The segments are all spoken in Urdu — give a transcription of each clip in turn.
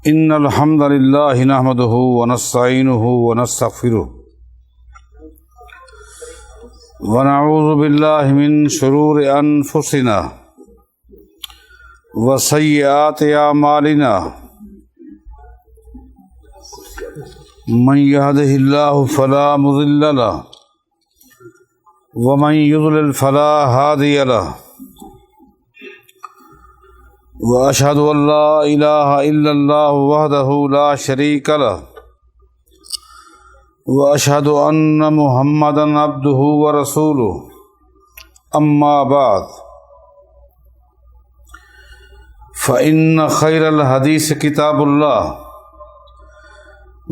ان الحمد للہ نحمده ونستعینه ونستغفره ونعوذ باللہ من شرور انفسنا وسیئات اعمالنا من يهده اللہ فلا مضل له ومن يضلل فلا هادی له وأشهد أن لا إله إلا الله وحده لا شريك له وأشهد أن محمدا عبده ورسوله أما بعد فإن خير الحديث كتاب الله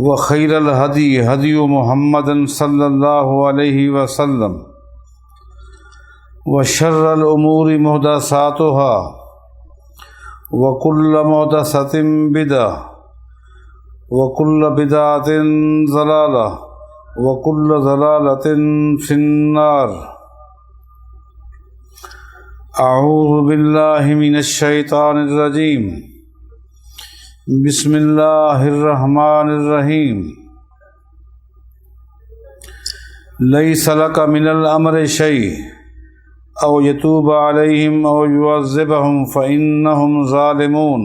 وخير الهدي هدي محمد صلى الله عليه وسلم وشر الأمور محدثاتها وَكُلَّ مُحْدَثَةٍ بِدْعَةٌ وَكُلَّ بِدْعَةٍ ضَلَالَةٌ وَكُلَّ ضَلَالَةٍ فِي النَّارِ اعوذ باللہ من الشیطان الرجیم بسم اللہ الرحمن الرحیم لیس لک من الامر شیء او یتوب علیہم او یعذبہم فإنہم ظالمون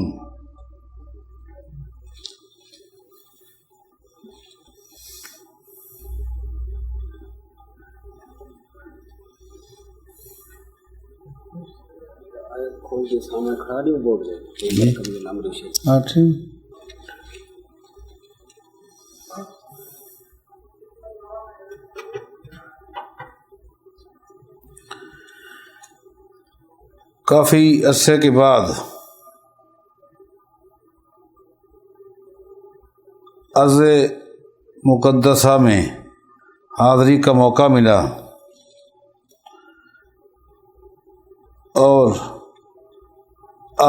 کافی عرصے کے بعد عرض مقدسہ میں حاضری کا موقع ملا اور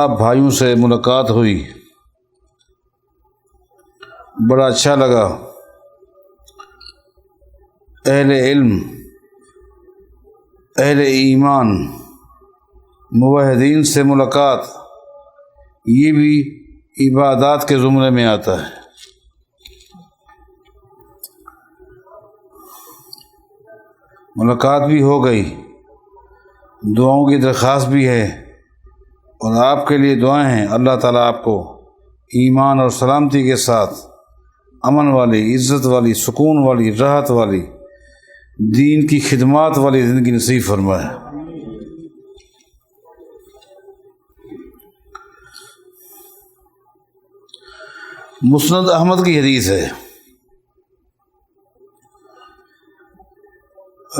آپ بھائیوں سے ملاقات ہوئی، بڑا اچھا لگا۔ اہل علم، اہل ایمان، موحدین سے ملاقات یہ بھی عبادات کے زمرے میں آتا ہے۔ ملاقات بھی ہو گئی، دعاؤں کی درخواست بھی ہے، اور آپ کے لیے دعائیں ہیں۔ اللہ تعالیٰ آپ کو ایمان اور سلامتی کے ساتھ امن والی، عزت والی، سکون والی، راحت والی، دین کی خدمات والی زندگی نصیب فرمائے۔ مسند احمد کی حدیث ہے،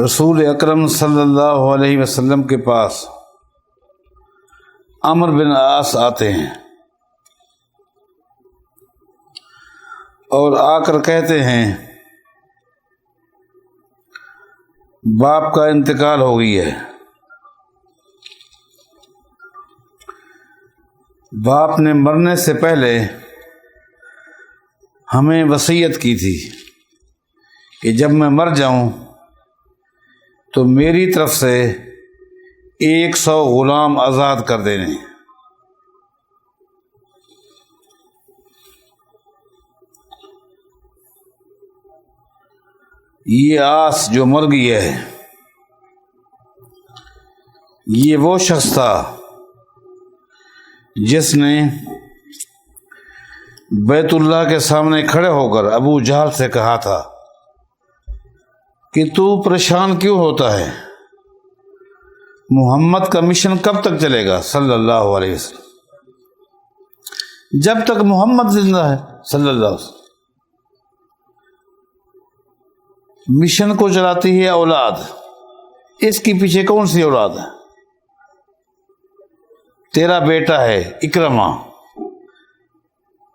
رسول اکرم صلی اللہ علیہ وسلم کے پاس عمرو بن عاص آتے ہیں اور آ کر کہتے ہیں باپ کا انتقال ہو گئی ہے۔ باپ نے مرنے سے پہلے ہمیں وصیت کی تھی کہ جب میں مر جاؤں تو میری طرف سے 100 غلام آزاد کر دینے۔ یہ آس جو مر گئی ہے، یہ وہ شخص تھا جس نے بیت اللہ کے سامنے کھڑے ہو کر ابو جہل سے کہا تھا کہ تو پریشان کیوں ہوتا ہے، محمد کا مشن کب تک چلے گا صلی اللہ علیہ وسلم، جب تک محمد زندہ ہے صلی اللہ علیہ وسلم۔ مشن کو چلاتی ہے اولاد، اس کے پیچھے کون سی اولاد ہے؟ تیرا بیٹا ہے اکرمہ،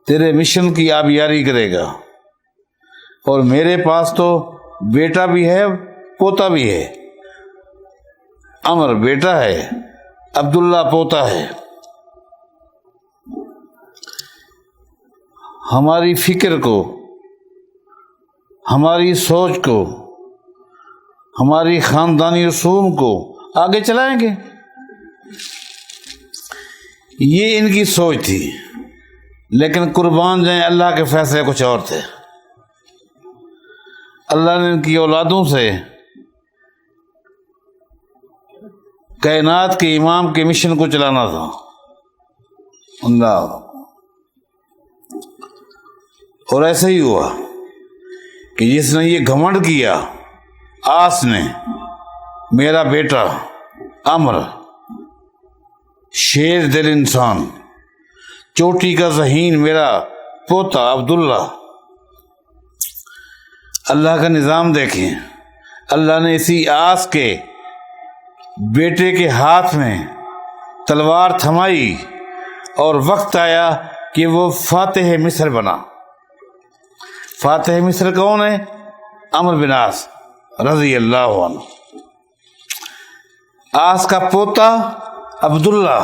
تیرے مشن کی آبیاری کرے گا، اور میرے پاس تو بیٹا بھی ہے، پوتا بھی ہے۔ عمر بیٹا ہے، عبداللہ پوتا ہے۔ ہماری فکر کو، ہماری سوچ کو، ہماری خاندانی رسوم کو آگے چلائیں گے۔ یہ ان کی سوچ تھی۔ لیکن قربان جائیں اللہ کے فیصلے کچھ اور تھے۔ اللہ نے ان کی اولادوں سے کائنات کے امام کے مشن کو چلانا تھا۔ اللہ، اور ایسا ہی ہوا کہ جس نے یہ گھمنڈ کیا آس نے، میرا بیٹا عمر شیر دل انسان، چوٹی کا ذہین میرا پوتا عبداللہ، اللہ کا نظام دیکھیں۔ اللہ نے اسی آس کے بیٹے کے ہاتھ میں تلوار تھمائی اور وقت آیا کہ وہ فاتح مصر بنا۔ فاتح مصر کون ہے؟ عمرو بن عاص رضی اللہ عنہ۔ آس کا پوتا عبداللہ،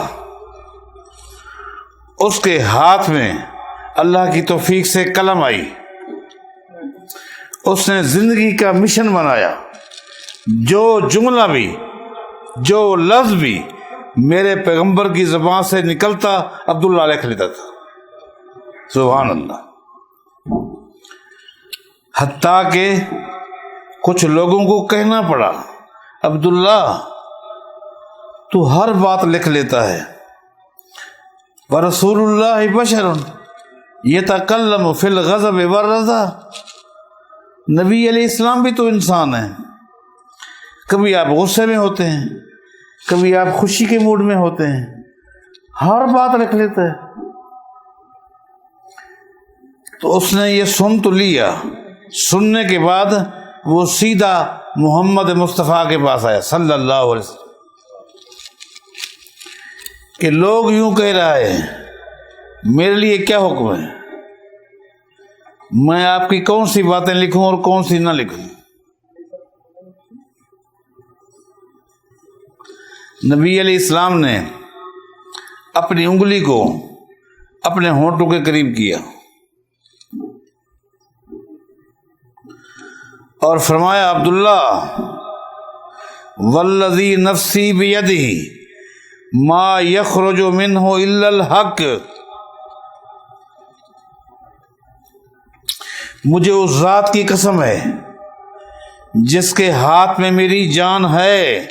اس کے ہاتھ میں اللہ کی توفیق سے قلم آئی، اس نے زندگی کا مشن بنایا۔ جو جملہ بھی، جو لفظ بھی میرے پیغمبر کی زبان سے نکلتا عبداللہ لکھ لیتا تھا۔ سبحان اللہ۔ حتیٰ کہ کچھ لوگوں کو کہنا پڑا، عبداللہ تو ہر بات لکھ لیتا ہے، وَرَسُولُ اللَّهِ بَشَرٌ يَتَكَلَّمُ فِي الْغَضَبِ وَالرَّضَا۔ نبی علیہ السلام بھی تو انسان ہیں، کبھی آپ غصے میں ہوتے ہیں، کبھی آپ خوشی کے موڈ میں ہوتے ہیں، ہر بات لکھ لیتا ہے۔ تو اس نے یہ سن تو لیا، سننے کے بعد وہ سیدھا محمد مصطفیٰ کے پاس آیا صلی اللہ علیہ وسلم کہ لوگ یوں کہہ رہا ہے، میرے لیے کیا حکم ہے؟ میں آپ کی کون سی باتیں لکھوں اور کون سی نہ لکھوں؟ نبی علیہ السلام نے اپنی انگلی کو اپنے ہونٹوں کے قریب کیا اور فرمایا، عبداللہ والذی نفسی بیدہ ما یخرج منہ الا الحق، مجھے اس ذات کی قسم ہے جس کے ہاتھ میں میری جان ہے،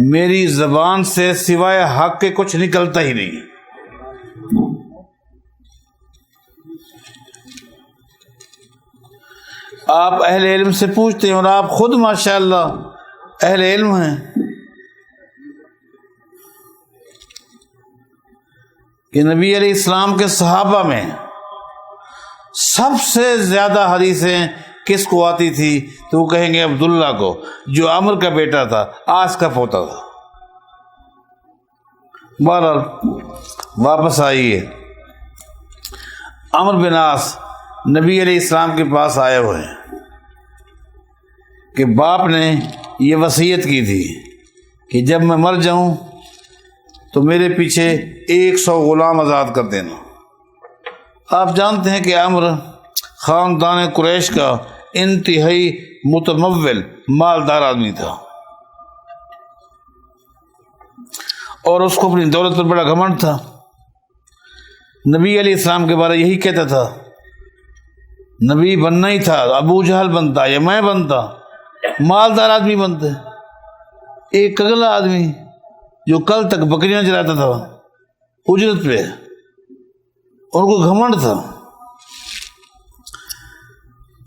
میری زبان سے سوائے حق کے کچھ نکلتا ہی نہیں۔ آپ اہل علم سے پوچھتے ہیں اور آپ خود ماشاءاللہ اہل علم ہیں کہ نبی علیہ السلام کے صحابہ میں سب سے زیادہ حدیثیں کس کو آتی تھی؟ تو وہ کہیں گے عبداللہ کو، جو عمر کا بیٹا تھا، آس کا پوتا تھا۔ بہرحال واپس آئیے، عمرو بن عاص نبی علیہ السلام کے پاس آئے ہوئے ہیں کہ باپ نے یہ وصیت کی تھی کہ جب میں مر جاؤں تو میرے پیچھے 100 غلام آزاد کر دینا۔ آپ جانتے ہیں کہ عمرو خاندان قریش کا انتہائی متمول مالدار آدمی تھا اور اس کو اپنی دولت پر بڑا گھمنڈ تھا۔ نبی علیہ السلام کے بارے یہی کہتا تھا، نبی بننا ہی تھا، ابو جہل بنتا یا میں بنتا، مالدار آدمی بنتے۔ ایک اگلا آدمی جو کل تک بکریاں چلاتا تھا اجرت پہ، ان کو گھمنڈ تھا۔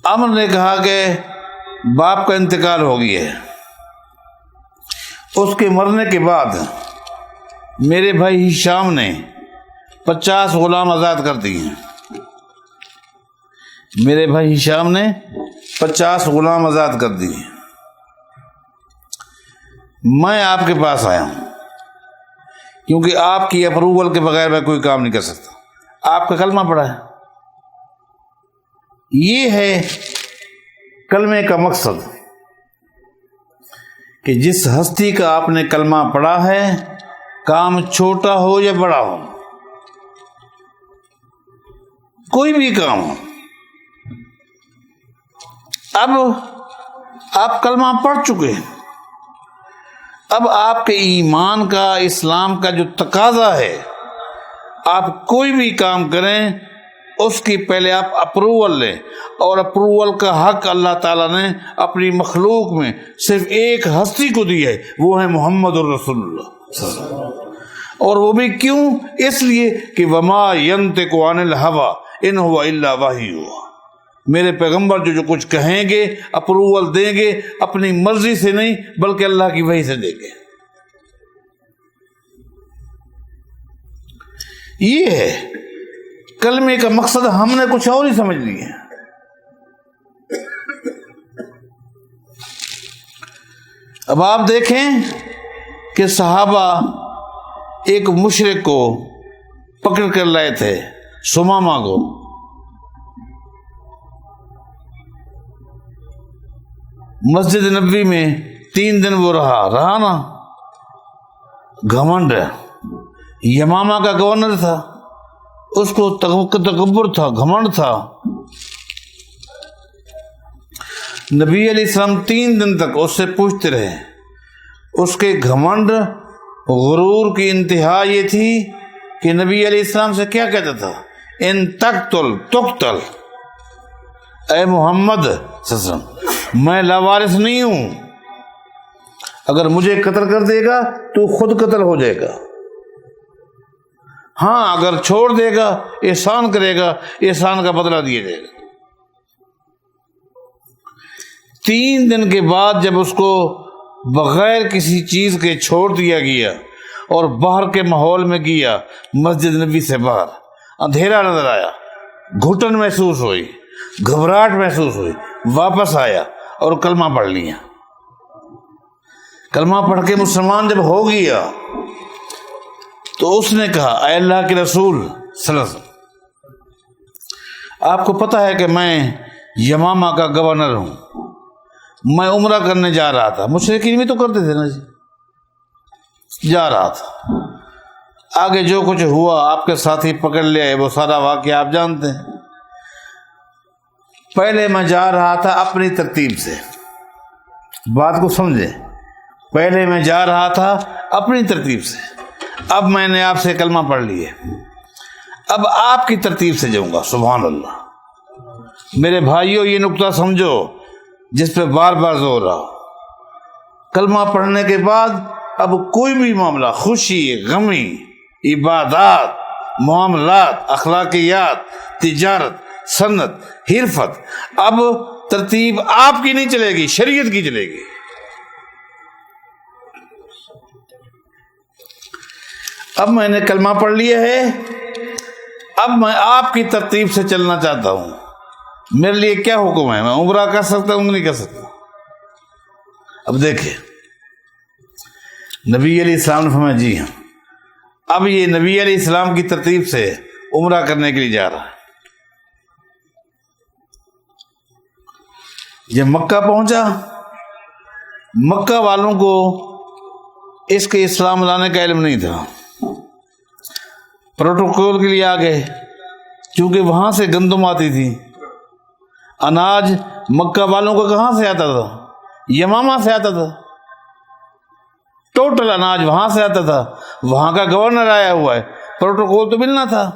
عمر نے کہا کہ باپ کا انتقال ہو گیا ہے، اس کے مرنے کے بعد میرے بھائی ہشام نے 50 غلام آزاد کر دیے۔ میرے بھائی ہشام نے 50 غلام آزاد کر دیے۔ میں آپ کے پاس آیا ہوں کیونکہ آپ کی اپروول کے بغیر میں کوئی کام نہیں کر سکتا۔ آپ کا کلمہ پڑھا ہے، یہ ہے کلمے کا مقصد کہ جس ہستی کا آپ نے کلمہ پڑھا ہے، کام چھوٹا ہو یا بڑا ہو، کوئی بھی کام ہو، اب آپ کلمہ پڑھ چکے ہیں، اب آپ کے ایمان کا، اسلام کا جو تقاضا ہے، آپ کوئی بھی کام کریں اس کی پہلے آپ اپروول لیں، اور اپروول کا حق اللہ تعالیٰ نے اپنی مخلوق میں صرف ایک ہستی کو دی ہے، وہ ہے محمد الرسول اللہ۔ اور وہ بھی کیوں؟ اس لیے کہ وما ینطق عن الہوی ان هو الا وحی، میرے پیغمبر جو کچھ کہیں گے، اپروول دیں گے، اپنی مرضی سے نہیں بلکہ اللہ کی وحی سے دیں گے۔ یہ ہے کلمے کا مقصد، ہم نے کچھ اور ہی سمجھ لیا ہے۔ اب آپ دیکھیں کہ صحابہ ایک مشرک کو پکڑ کر لائے تھے، سمامہ کو، مسجد نبوی میں 3 دن وہ رہا نا، گھمنڈ، یمامہ کا گورنر تھا، اس کو تکبر تھا، گھمنڈ تھا۔ نبی علیہ السلام 3 دن تک اس سے پوچھتے رہے، اس کے گھمنڈ غرور کی انتہا یہ تھی کہ نبی علیہ السلام سے کیا کہتا تھا؟ ان تقتل تقتل، اے محمد صلی اللہ علیہ وسلم میں لاوارث نہیں ہوں، اگر مجھے قتل کر دے گا تو خود قتل ہو جائے گا، ہاں اگر چھوڑ دے گا، احسان کرے گا، احسان کا بدلہ دیا جائے گا۔ 3 دن کے بعد جب اس کو بغیر کسی چیز کے چھوڑ دیا گیا اور باہر کے ماحول میں گیا، مسجد نبی سے باہر اندھیرا نظر آیا، گھٹن محسوس ہوئی، گھبراہٹ محسوس ہوئی، واپس آیا اور کلمہ پڑھ لیا۔ کلمہ پڑھ کے مسلمان جب ہو گیا تو اس نے کہا، اے اللہ کے رسول صلی اللہ علیہ وسلم، آپ کو پتہ ہے کہ میں یمامہ کا گورنر ہوں، میں عمرہ کرنے جا رہا تھا، مشرکین بھی تو کرتے تھے نا جی، جا رہا تھا، آگے جو کچھ ہوا آپ کے ساتھی پکڑ لیا ہے، وہ سارا واقعہ آپ جانتے ہیں۔ پہلے میں جا رہا تھا اپنی ترتیب سے، بات کو سمجھے، پہلے میں جا رہا تھا اپنی ترتیب سے، اب میں نے آپ سے کلمہ پڑھ لیے، اب آپ کی ترتیب سے جاؤں گا۔ سبحان اللہ۔ میرے بھائیوں، یہ نقطہ سمجھو جس پہ بار بار زور رہا، کلمہ پڑھنے کے بعد اب کوئی بھی معاملہ، خوشی، غمی، عبادات، معاملات، اخلاقیات، تجارت، صنعت، حرفت، اب ترتیب آپ کی نہیں چلے گی، شریعت کی چلے گی۔ اب میں نے کلمہ پڑھ لیا ہے، اب میں آپ کی ترتیب سے چلنا چاہتا ہوں، میرے لیے کیا حکم ہے؟ میں عمرہ کر سکتا ہوں نہیں کر سکتا؟ اب دیکھیں، نبی علیہ السلام نے فرمایا جی ہاں، اب یہ نبی علیہ السلام کی ترتیب سے عمرہ کرنے کے لیے جا رہا ہے۔ جب مکہ پہنچا، مکہ والوں کو اس کے اسلام لانے کا علم نہیں تھا، پروٹوکول کے لیے آ گئے، چونکہ وہاں سے گندم آتی تھی، اناج مکہ والوں کو کہاں سے آتا تھا؟ یمامہ سے آتا تھا، ٹوٹل اناج وہاں سے آتا تھا، وہاں کا گورنر آیا ہوا ہے، پروٹوکول تو ملنا تھا۔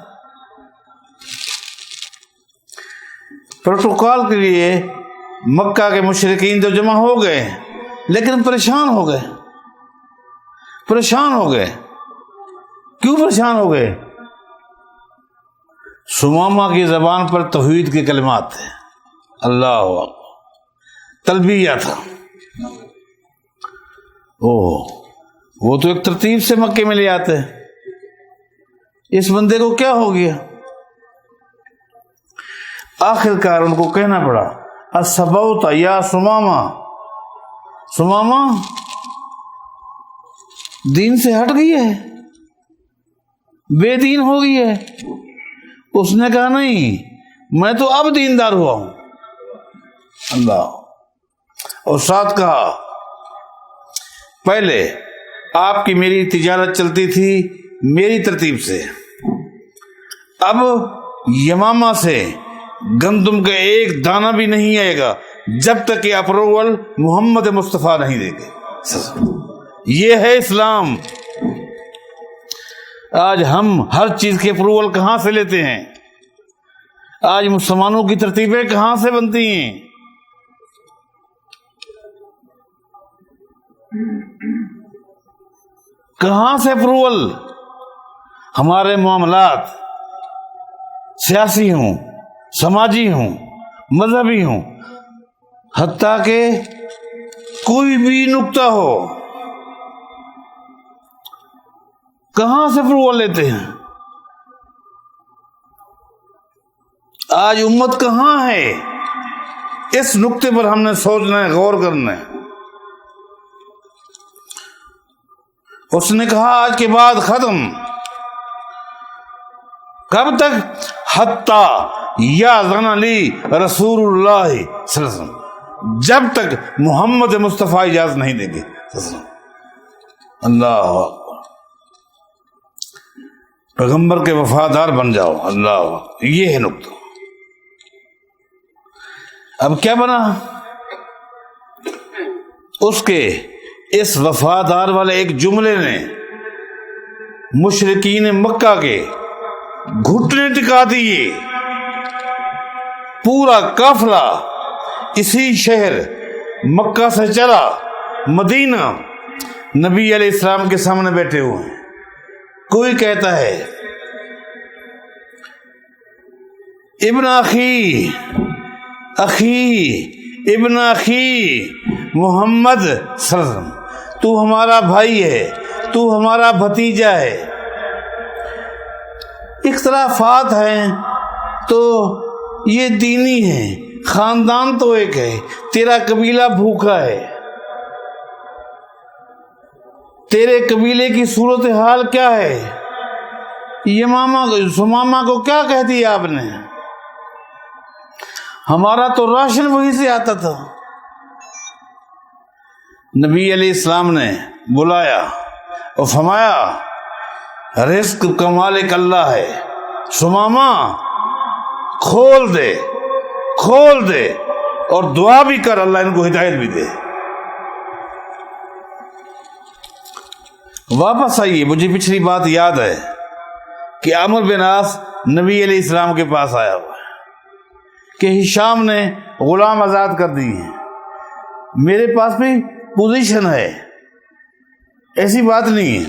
پروٹوکول کے لیے مکہ کے مشرکین تو جمع ہو گئے، لیکن پریشان ہو گئے۔ کیوں پریشان ہو گئے؟ سمامہ کی زبان پر توحید کے کلمات تھے، اللہ اکبر، تلبیہ تھا، وہ تو ایک ترتیب سے مکے میں لے آتے، اس بندے کو کیا ہو گیا؟ آخر کار ان کو کہنا پڑا، اصبوت یا سمامہ، سمامہ دین سے ہٹ گئی ہے، بے دین ہو گئی ہے۔ اس نے کہا نہیں، میں تو اب دیندار ہوا ہوں، اللہ، اور ساتھ کہا پہلے آپ کی میری تجارت چلتی تھی میری ترتیب سے، اب یمامہ سے گندم کا ایک دانہ بھی نہیں آئے گا جب تک کہ اپروول محمد مصطفیٰ نہیں دے گے۔ یہ ہے اسلام۔ آج ہم ہر چیز کے اپروول کہاں سے لیتے ہیں؟ آج مسلمانوں کی ترتیبیں کہاں سے بنتی ہیں؟ کہاں سے اپروول؟ ہمارے معاملات سیاسی ہوں، سماجی ہوں، مذہبی ہوں، حتیٰ کہ کوئی بھی نکتہ ہو، کہاں سے اپروول لیتے ہیں؟ آج امت کہاں ہے؟ اس نقطے پر ہم نے سوچنا ہے، غور کرنا ہے۔ اس نے کہا آج کے بعد ختم۔ کب تک؟ حتی یاذن لی رسول اللہ صلی اللہ علیہ وسلم، جب تک محمد مصطفیٰ اجازت نہیں دیں گے۔ اللہ اکبر، پیغمبر کے وفادار بن جاؤ۔ اللہ اکبر، یہ ہے نقطہ۔ اب کیا بنا؟ اس کے اس وفادار والے ایک جملے نے مشرکین مکہ کے گھٹنے ٹکا دیے۔ پورا قافلہ اسی شہر مکہ سے چلا مدینہ، نبی علیہ السلام کے سامنے بیٹھے ہوئے ہیں۔ کوئی کہتا ہے ابن اخی ابن اخی محمد صلی اللہ علیہ وسلم، تو ہمارا بھائی ہے، تو ہمارا بھتیجا ہے۔ اختلافات ہیں تو یہ دینی ہے، خاندان تو ایک ہے، تیرا قبیلہ بھوکا ہے، تیرے قبیلے کی صورتحال کیا ہے؟ یمامہ سمامہ کو کیا کہتی ہے آپ نے؟ ہمارا تو راشن وہیں سے آتا تھا۔ نبی علیہ السلام نے بلایا اور فرمایا رزق کا مالک اللہ ہے، سمامہ کھول دے اور دعا بھی کر، اللہ ان کو ہدایت بھی دے۔ واپس آئیے، مجھے پچھلی بات یاد ہے کہ عمرو بن عاص نبی علیہ السلام کے پاس آیا ہوا ہے کہ ہشام نے غلام آزاد کر دی ہیں، میرے پاس بھی پوزیشن ہے، ایسی بات نہیں ہے،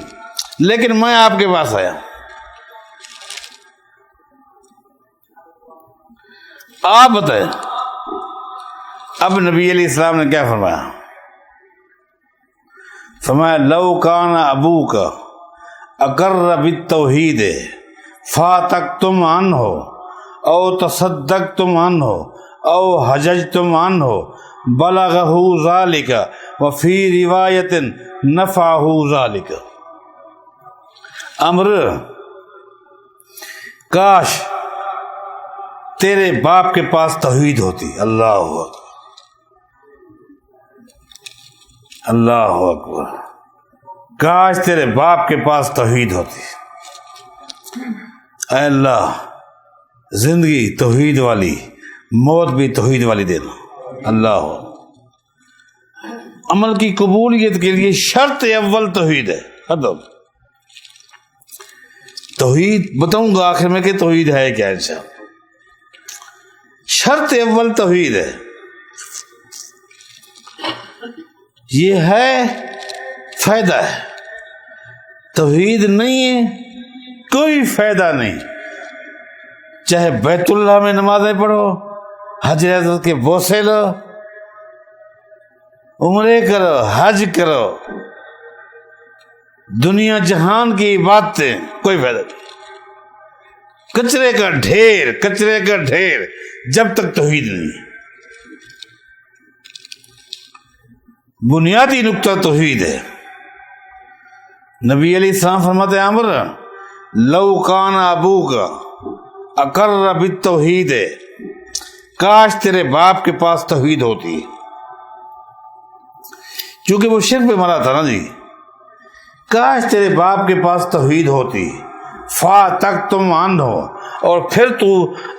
لیکن میں آپ کے پاس آیا۔ آپ بتائیں اب نبی علیہ السلام نے کیا فرمایا؟ فرمایا لو کان ابوک اقر بالتوحید فاتقتم عنہ او تصدقتم عنہ او حججتم عنہ بلغہ ذالک وفی روایت نفعہ ذالک۔ امر، کاش تیرے باپ کے پاس توحید ہوتی۔ اللہ اکبر، اللہ اکبر، کاش تیرے باپ کے پاس توحید ہوتی۔ اے اللہ، زندگی توحید والی، موت بھی توحید والی دینا۔ اللہ، عمل کی قبولیت کے لیے شرط اول توحید ہے۔ توحید بتاؤں گا آخر میں کہ توحید ہے کیا انشاءاللہ۔ شرط اول توحید ہے، یہ ہے فائدہ ہے۔ توحید نہیں ہے کوئی فائدہ نہیں، چاہے بیت اللہ میں نمازیں پڑھو، حجر اسود کے بوسے لو، عمرے کرو، حج کرو، دنیا جہان کی باتیں، کوئی فائدہ نہیں۔ کچرے کا ڈھیر جب تک توحید نہیں۔ بنیادی نقطہ توحید ہے۔ نبی علیہ السلام فرماتے ہیں عمر لو کان ابوک اقر بالتوحید، کاش تیرے باپ کے پاس توحید ہوتی، کیونکہ وہ شرک پہ مرا تھا نا جی۔ کاش تیرے باپ کے پاس توحید ہوتی، فاتقتم عنہ، اور پھر تو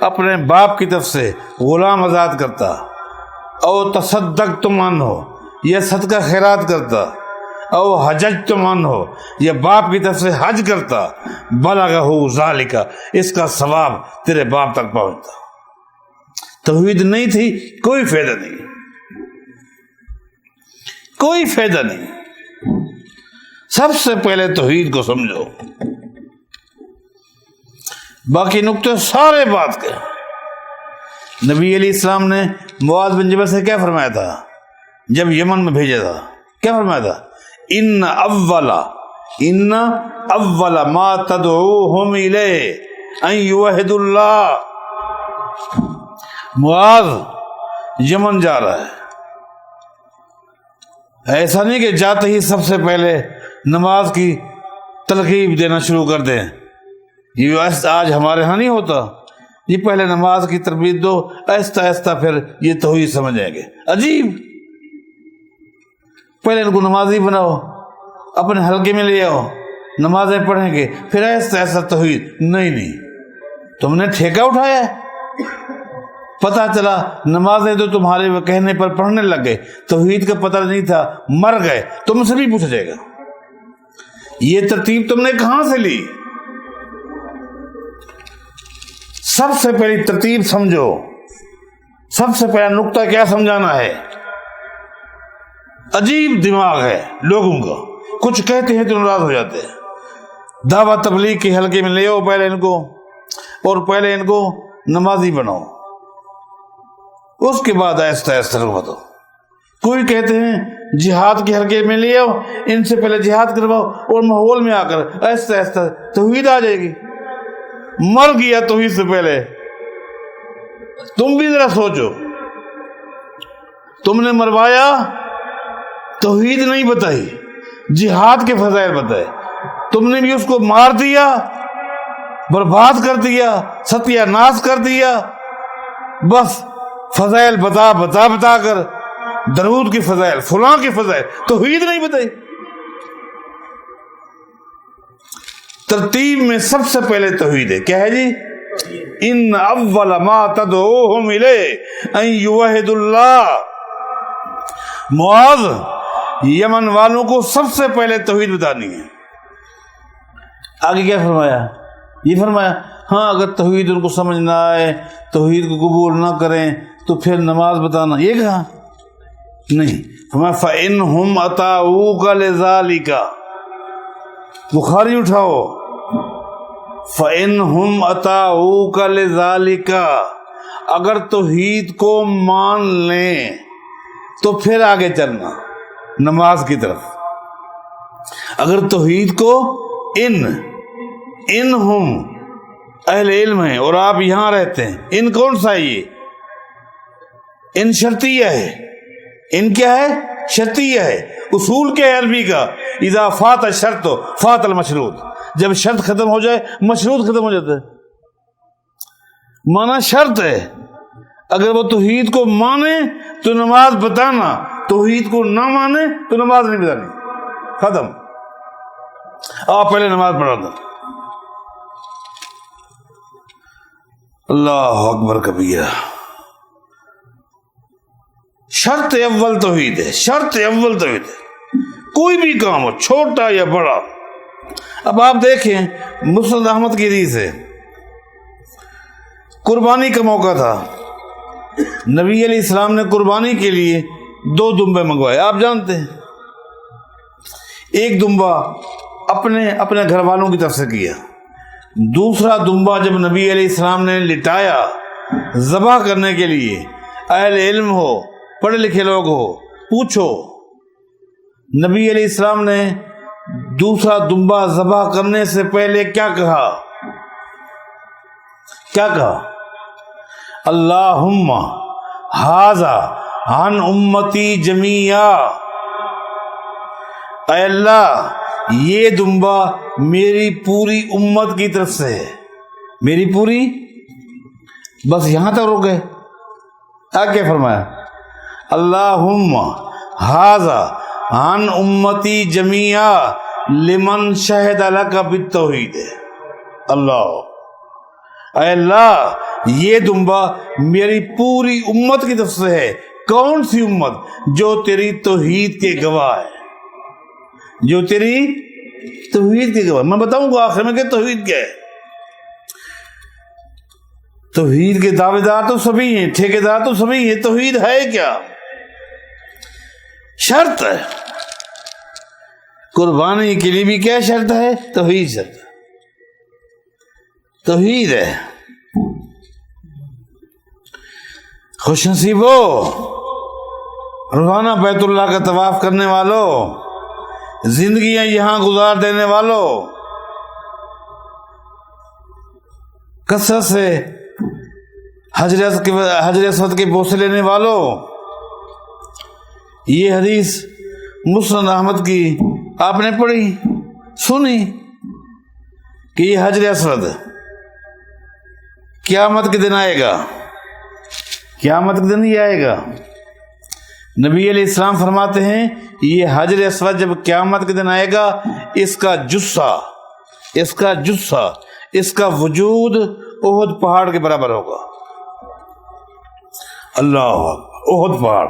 اپنے باپ کی طرف سے غلام آزاد کرتا، او تصدقتم عنہ، یہ صدقہ خیرات کرتا، او حججتم عنہ، یا باپ کی طرف سے حج کرتا، بلغہ ذالک، اس کا ثواب تیرے باپ تک پہنچتا۔ توحید نہیں تھی، کوئی فائدہ نہیں، کوئی فائدہ نہیں۔ سب سے پہلے توحید کو سمجھو، باقی نقطے سارے بات کے۔ نبی علیہ السلام نے معاذ بن جبل سے کیا فرمایا تھا جب یمن میں بھیجا تھا؟ کیا فرمایا تھا؟ ان اول ما تدعوہم الیہ ان یوحدوا اللہ۔ معاذ یمن جا رہا ہے، ایسا نہیں کہ جاتے ہی سب سے پہلے نماز کی تلقین دینا شروع کر دیں، یہ آج ہمارے ہاں نہیں ہوتا۔ یہ پہلے نماز کی تربیت دو، آہستہ آہستہ پھر یہ توحید سمجھیں گے۔ عجیب، پہلے ان کو نمازی بناؤ، اپنے حلقے میں لے آؤ، نمازیں پڑھیں گے، پھر آہستہ آہستہ توحید۔ نہیں، تم نے ٹھیکہ اٹھایا ہے، پتہ چلا نمازیں تو تمہارے کہنے پر پڑھنے لگ گئے، توحید کا پتہ نہیں تھا، مر گئے، تم سے بھی پوچھا جائے گا یہ ترتیب تم نے کہاں سے لی؟ سب سے پہلی ترتیب سمجھو، سب سے پہلا نقطہ کیا سمجھانا ہے۔ عجیب دماغ ہے لوگوں کا، کچھ کہتے ہیں تو ناراض ہو جاتے ہیں۔ دعوت تبلیغ کے حلقے میں لے آؤ پہلے ان کو، اور پہلے ان کو نمازی بناؤ، اس کے بعد آہستہ آہستہ بتاؤ۔ کوئی کہتے ہیں جہاد کے حلقے میں لے آؤ، ان سے پہلے جہاد کرواؤ، اور ماحول میں آ کر آہستہ آہستہ توحید آ جائے گی۔ مر گیا توحید سے پہلے۔ تم بھی ذرا سوچو، تم نے مروایا، توحید نہیں بتائی، جہاد کے فضائل بتائے، تم نے بھی اس کو مار دیا، برباد کر دیا، ستیہ ناش کر دیا، بس فضائل بتا کر، درود کی فضائل، فلاں کی فضائل، توحید نہیں بتائی۔ ترتیب میں سب سے پہلے توحید ہے، کیا ہے جی؟ ان اول ما تدعوہم الیہ ان یوحدوا اللہ۔ معاذ، یمن والوں کو سب سے پہلے توحید بتانی ہے۔ آگے کیا فرمایا؟ یہ فرمایا ہاں اگر توحید ان کو سمجھ نہ آئے، توحید کو قبول نہ کریں تو پھر نماز بتانا، یہ کہا نہیں۔ فرمایا فَإِنْهُمْ أَطَاعُوكَ لِذَلِكَ، بخاری اٹھاؤ، فَإِنْهُمْ أَطَاعُوكَ لِذَلِكَ، اگر توحید کو مان لیں تو پھر آگے چلنا نماز کی طرف۔ اگر توحید کو انہم اہل علم ہیں اور آپ یہاں رہتے ہیں، ان کون سا ہے؟ یہ ان شرطیہ ہے، ان کیا ہے؟ شرطیہ ہے۔ اصول کیا ہے عربی کا؟ اذا فات الشرط فات المشروط، جب شرط ختم ہو جائے مشروط ختم ہو جاتا ہے۔ مانا شرط ہے، اگر وہ توحید کو مانے تو نماز بتانا، توحید کو نہ مانے تو نماز نہیں بتانی، ختم۔ آپ پہلے نماز پڑھا دو۔ اللہ اکبر کبیرہ۔ شرط اول توحید ہے، شرط اول توحید ہے، کوئی بھی کام ہو چھوٹا یا بڑا۔ اب آپ دیکھیں مسند احمد کی حدیث ہے، قربانی کا موقع تھا، نبی علیہ السلام نے قربانی کے لیے 2 دمبے منگوائے۔ آپ جانتے ہیں ایک دمبا اپنے گھر والوں کی طرف سے کیا، دوسرا دمبا جب نبی علیہ السلام نے لٹایا ذبح کرنے کے لیے، اہل علم ہو، پڑھے لکھے لوگ ہو، پوچھو، نبی علیہ السلام نے دوسرا دمبا ذبح کرنے سے پہلے کیا کہا؟ کیا کہا؟ اللہم ھذا عن امتی جمیعا، اے اللہ یہ دمبا میری پوری امت کی طرف سے ہے، میری پوری، بس یہاں تک رک گئے۔ آگے فرمایا اللہم ھذا عن امتی جمیعا لمن شہد لک بالتوحید، اللہ اے اللہ یہ دمبا میری پوری امت کی طرف سے ہے۔ کون سی امت؟ جو تیری توحید کے گواہ ہے۔ جو تیری توحید کی گواہ. میں بتاؤں گا آخر میں کہ توحید کیا ہے. توحید کے دعوے دار تو سبھی ہیں, ٹھیکیدار تو سبھی ہیں. توحید ہے کیا؟ شرط ہے. قربانی کے لیے بھی کیا شرط ہے؟ توحید شرط ہے. توحید ہے. خوش نصیبو روزانہ بیت اللہ کا طواف کرنے والوں, زندگیاں یہاں گزار دینے والوں, کثرت سے حجر اسود کے بوسے لینے والوں. یہ حدیث مسند احمد کی آپ نے پڑھی سنی کہ یہ حجر اسود قیامت کے دن آئے گا. قیامت کے دن ہی آئے گا. نبی علیہ السلام فرماتے ہیں یہ حجر اسود جب قیامت کے دن آئے گا, اس کا جثہ اس کا وجود احد پہاڑ کے برابر ہوگا. اللہ احد پہاڑ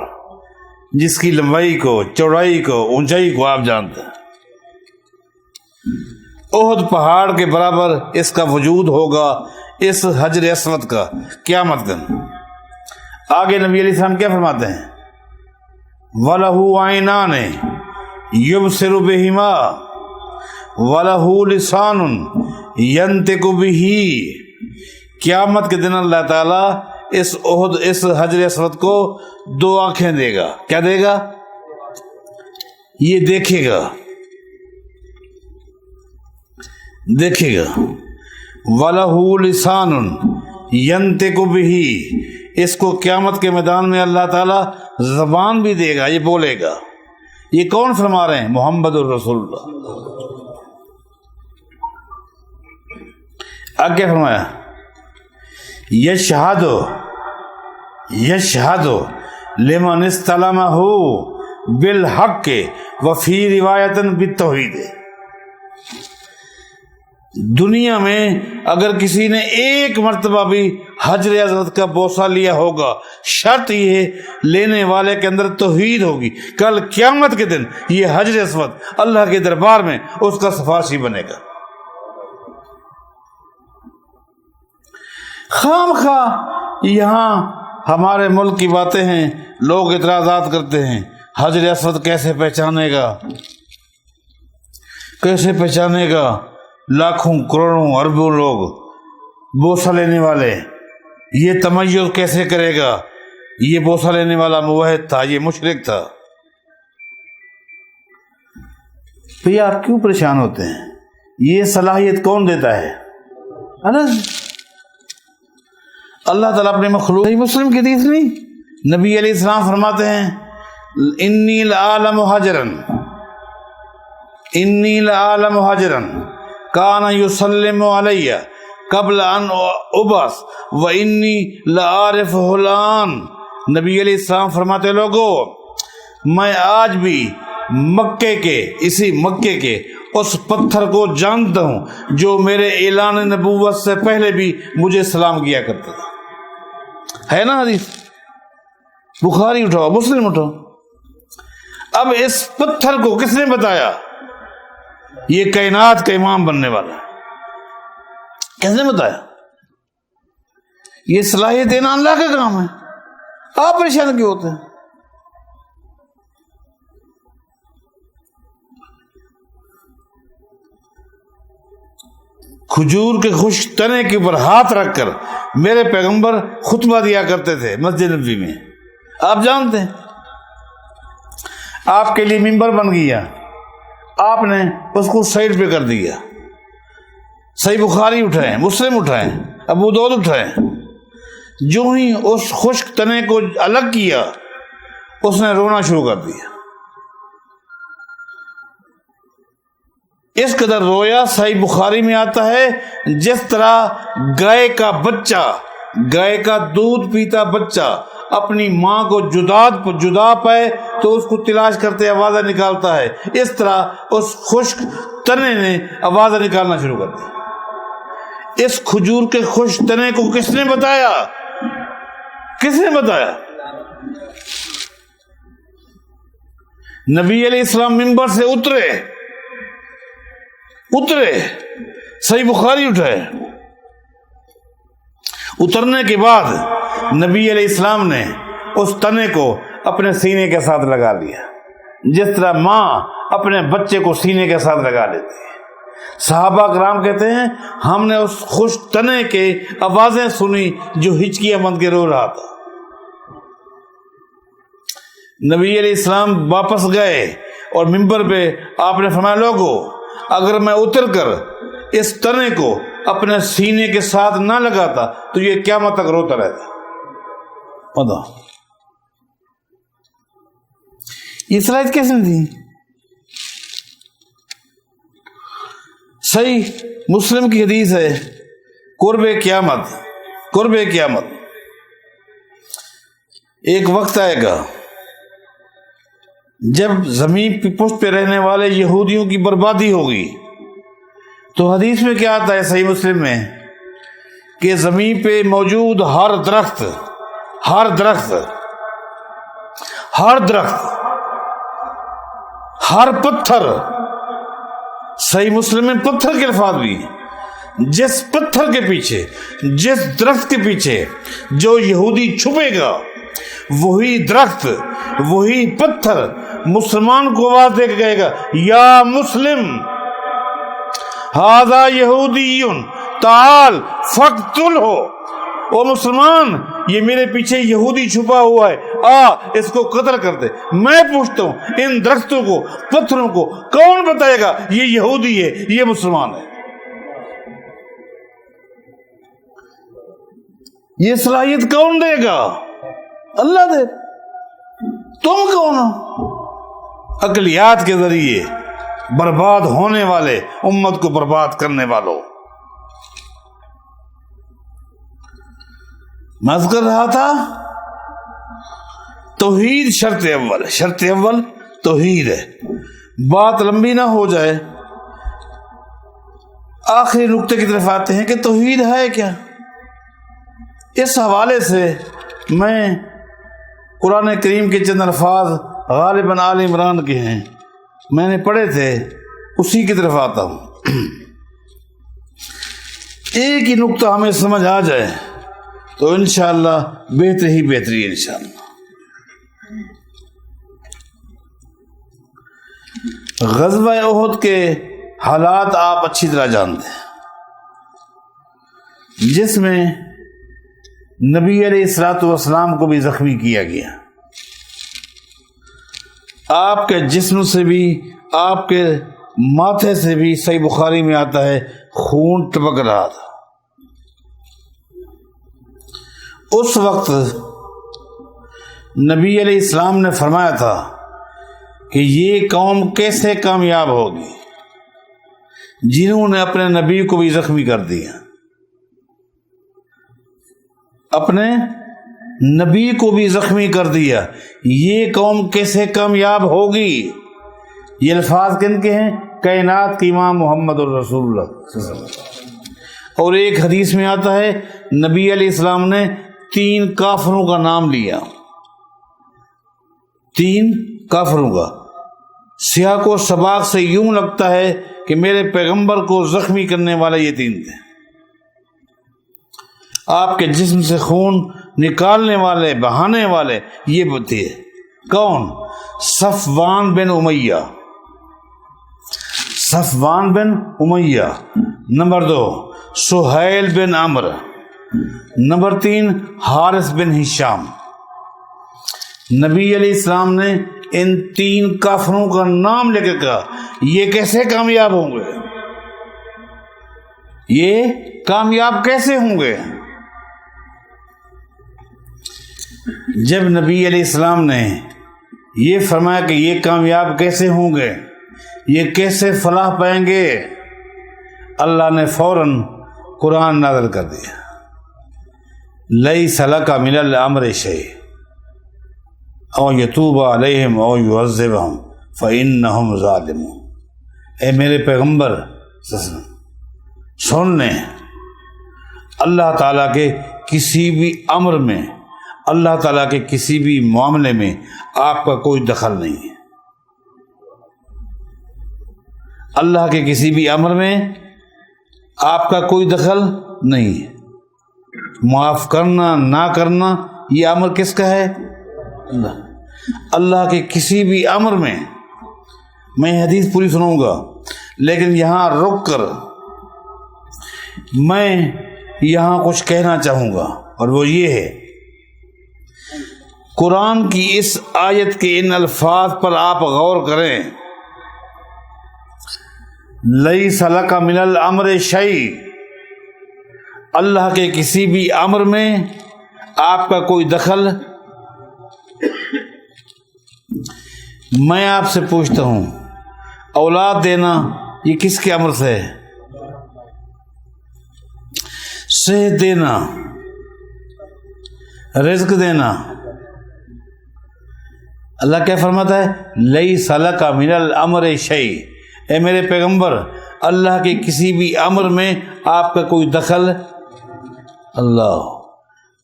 جس کی لمبائی کو, چوڑائی کو, اونچائی کو آپ جانتے ہیں. احد پہاڑ کے برابر اس کا وجود ہوگا, اس حجر اسود کا قیامت دن. آگے نبی علیہ السلام کیا فرماتے ہیں؟ وَلَهُ عَيْنَانِ يُبْصِرُ بِهِمَا وَلَهُ لِسَانٌ يَنْطِقُ بِهِ. قیامت کے دن اللہ تعالیٰ اس حجر اسود کو دو آنکھیں دے گا. کیا دے گا؟ یہ دیکھے گا. وَلَهُ لِسَانٌ يَنْطِقُ بِهِ. اس کو قیامت کے میدان میں اللہ تعالیٰ زبان بھی دے گا, یہ بولے گا. یہ کون فرما رہے ہیں؟ محمد الرسول اللہ. آگے فرمایا یشہد لمن استلمہ بالحق وفی روایت بالتوحید. دنیا میں اگر کسی نے ایک مرتبہ بھی حجر اسود کا بوسہ لیا ہوگا, شرط یہ ہے لینے والے کے اندر توحید ہوگی. کل قیامت کے دن یہ حجر اسود اللہ کے دربار میں اس کا سفارشی بنے گا. خام خواہ یہاں ہمارے ملک کی باتیں ہیں, لوگ اعتراضات کرتے ہیں حجر اسود کیسے پہچانے گا؟ لاکھوں کروڑوں اربوں لوگ بوسہ لینے والے, یہ تمیز کیسے کرے گا؟ یہ بوسہ لینے والا موحد تھا, یہ مشرک تھا. بھئی آپ کیوں پریشان ہوتے ہیں؟ یہ صلاحیت کون دیتا ہے؟ اللہ تعالیٰ اپنے مخلوق. مسلم کی حدیث نہیں, نبی علیہ السلام فرماتے ہیں انی لعالم حجرا کان یسلم علی قبل ان ابعث وانی لعارف الان. نبی علیہ السلام فرماتے لوگوں میں آج بھی اسی مکے کے اس پتھر کو جانتا ہوں جو میرے اعلان نبوت سے پہلے بھی مجھے سلام کیا کرتا تھا. ہے نا حدیث؟ بخاری اٹھاؤ, مسلم اٹھاؤ. اب اس پتھر کو کس نے بتایا؟ یہ کائنات کا امام بننے والا ہے. کس نے بتایا؟ یہ صلاحیت دینا اللہ کا کام ہے. آپ پریشان کیوں ہوتے ہیں؟ کھجور کے خشک تنے کے اوپر ہاتھ رکھ کر میرے پیغمبر خطبہ دیا کرتے تھے مسجد نبوی میں. آپ جانتے ہیں, آپ کے لیے ممبر بن گیا, آپ نے اس کو سائڈ پہ کر دیا. صحیح بخاری اٹھائیں, مسلم اٹھائیں, ابو داؤد اٹھائیں. جو ہی اس خشک تنے کو الگ کیا اس نے رونا شروع کر دیا. اس قدر رویا, صحیح بخاری میں آتا ہے جس طرح گائے کا دودھ پیتا بچہ اپنی ماں کو جدا پائے تو اس کو تلاش کرتے آوازیں نکالتا ہے, اس طرح اس خشک تنے نے آوازیں نکالنا شروع کر دی. اس کھجور کے خشک تنے کو کس نے بتایا؟ نبی علیہ السلام منبر سے اترے, اترے، صحیح بخاری اٹھائے۔ اترنے کے بعد نبی علیہ السلام نے اس تنے کو اپنے سینے کے ساتھ لگا لیا، جس طرح ماں اپنے بچے کو سینے کے ساتھ لگا لیتی ہے۔ صحابہ کرام کہتے ہیں ہم نے اس خوش تنے کے آوازیں سنی جو ہچکیاں بند کے رو رہا تھا۔ نبی علیہ السلام واپس گئے اور منبر پہ آپ نے فرمایا لوگو اگر میں اتر کر اس تنے کو اپنے سینے کے ساتھ نہ لگاتا تو یہ قیامت تک روتا رہتا۔ یہ صلاحیت کیسے تھی؟ صحیح مسلم کی حدیث ہے، قرب قیامت ایک وقت آئے گا جب زمین کی پشت پہ رہنے والے یہودیوں کی بربادی ہوگی۔ تو حدیث میں کیا آتا ہے صحیح مسلم میں کہ زمین پہ موجود ہر درخت، ہر پتھر، صحیح مسلم میں پتھر کے الفاظ بھی ہیں، جس پتھر کے پیچھے، جس درخت کے پیچھے جو یہودی چھپے گا، وہی درخت، وہی پتھر مسلمان کو آواز دے کے کہے گا یا مسلم ھذا یہودی تعال فاقتلہ، او مسلمان یہ میرے پیچھے یہودی چھپا ہوا ہے، آ اس کو قتل کر دے۔ میں پوچھتا ہوں ان درختوں کو، پتھروں کو کون بتائے گا یہ یہودی ہے، یہ مسلمان ہے؟ یہ صلاحیت کون دے گا؟ اللہ دے۔ تم کون ہو؟ عقلیات کے ذریعے برباد ہونے والے، امت کو برباد کرنے والوں۔ میں کر رہا تھا توحید شرط اول توحید ہے۔ بات لمبی نہ ہو جائے، آخری نقطے کی طرف آتے ہیں کہ توحید ہے کیا۔ اس حوالے سے میں قرآن کریم کے چند الفاظ غالباً آل عمران کے ہیں، میں نے پڑھے تھے، اسی کی طرف آتا ہوں۔ ایک ہی نقطہ ہمیں سمجھ آ جائے تو انشاءاللہ بہتر ہی بہتری ہے انشاءاللہ۔ غزوہ احد کے حالات آپ اچھی طرح جانتے ہیں، جس میں نبی علیہ الصلوۃ والسلام کو بھی زخمی کیا گیا، آپ کے جسم سے بھی، آپ کے ماتھے سے بھی، صحیح بخاری میں آتا ہے خون ٹپک رہا تھا۔ اس وقت نبی علیہ السلام نے فرمایا تھا کہ یہ قوم کیسے کامیاب ہوگی جنہوں نے اپنے نبی کو بھی زخمی کر دیا، اپنے نبی کو بھی زخمی کر دیا، یہ قوم کیسے کامیاب ہوگی؟ یہ الفاظ کن کے ہیں؟ کائنات کے امام محمد الرسول اللہ۔ اور ایک حدیث میں آتا ہے نبی علیہ السلام نے 3 کافروں کا نام لیا، 3 کافروں کا۔ سیاق و سباق سے یوں لگتا ہے کہ میرے پیغمبر کو زخمی کرنے والے یہ 3 تھے، آپ کے جسم سے خون نکالنے والے، بہانے والے یہ تھے۔ کون؟ صفوان بن امیہ، نمبر 2 سہیل بن عمرو، نمبر 3 حارث بن ہشام۔ نبی علیہ السلام نے ان 3 کافروں کا نام لے کے کہا یہ کیسے کامیاب ہوں گے، یہ کامیاب کیسے ہوں گے؟ جب نبی علیہ السلام نے یہ فرمایا کہ یہ کامیاب کیسے ہوں گے، یہ کیسے فلاح پائیں گے، اللہ نے فوراً قرآن نازل کر دیا، لیس لک من الامر شیء او یتوب علیہم او یعذبہم فانہم ظالمون۔ اے میرے پیغمبر سن لیں، اللہ تعالیٰ کے کسی بھی امر میں، اللہ تعالیٰ کے کسی بھی معاملے میں آپ کا کوئی دخل نہیں ہے۔ اللہ کے کسی بھی امر میں آپ کا کوئی دخل نہیں ہے۔ معاف کرنا نہ کرنا یہ امر کس کا ہے؟ اللہ کے کسی بھی امر میں، میں حدیث پوری سنوں گا لیکن یہاں رک کر میں یہاں کچھ کہنا چاہوں گا، اور وہ یہ ہے، قرآن کی اس آیت کے ان الفاظ پر آپ غور کریں، لیس لک من الامر شیء، اللہ کے کسی بھی امر میں آپ کا کوئی دخل۔ میں آپ سے پوچھتا ہوں، اولاد دینا یہ کس کے امر سے ہے؟ صحت دینا، رزق دینا، اللہ کیا فرماتا ہے؟ لیس لک من الامر شیء، اے میرے پیغمبر اللہ کے کسی بھی امر میں آپ کا کوئی دخل۔ اللہ،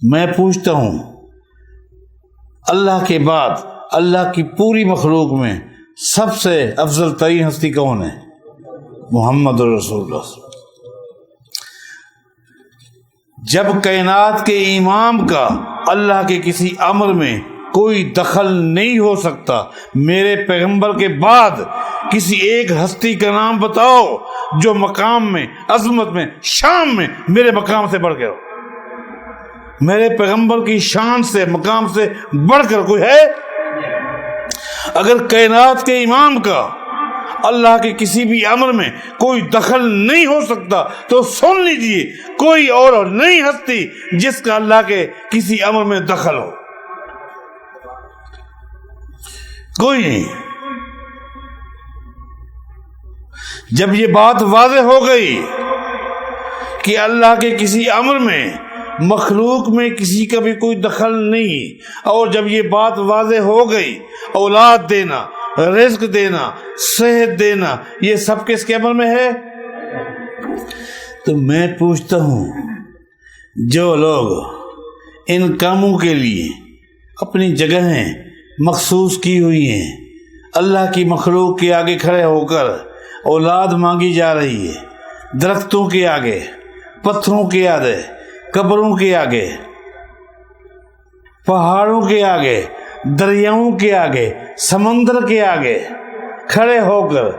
میں پوچھتا ہوں اللہ کے بعد اللہ کی پوری مخلوق میں سب سے افضل ترین ہستی کون ہے؟ محمد رسول اللہ۔ جب کائنات کے امام کا اللہ کے کسی امر میں کوئی دخل نہیں ہو سکتا، میرے پیغمبر کے بعد کسی ایک ہستی کا نام بتاؤ جو مقام میں، عظمت میں، شان میں میرے مقام سے بڑھ گیا ہو۔ میرے پیغمبر کی شان سے، مقام سے بڑھ کر کوئی ہے؟ اگر کائنات کے امام کا اللہ کے کسی بھی امر میں کوئی دخل نہیں ہو سکتا تو سن لیجئے کوئی اور نہیں ہستی جس کا اللہ کے کسی امر میں دخل ہو، کوئی نہیں۔ جب یہ بات واضح ہو گئی کہ اللہ کے کسی امر میں، مخلوق میں کسی کا بھی کوئی دخل نہیں، اور جب یہ بات واضح ہو گئی اولاد دینا، رزق دینا، صحت دینا یہ سب کس کے امر میں ہے، تو میں پوچھتا ہوں جو لوگ ان کاموں کے لیے اپنی جگہیں مخصوص کی ہوئی ہیں، اللہ کی مخلوق کے آگے کھڑے ہو کر اولاد مانگی جا رہی ہے، درختوں کے آگے، پتھروں کے آگے، قبروں کے آگے، پہاڑوں کے آگے، دریاؤں کے آگے، سمندر کے آگے کھڑے ہو کر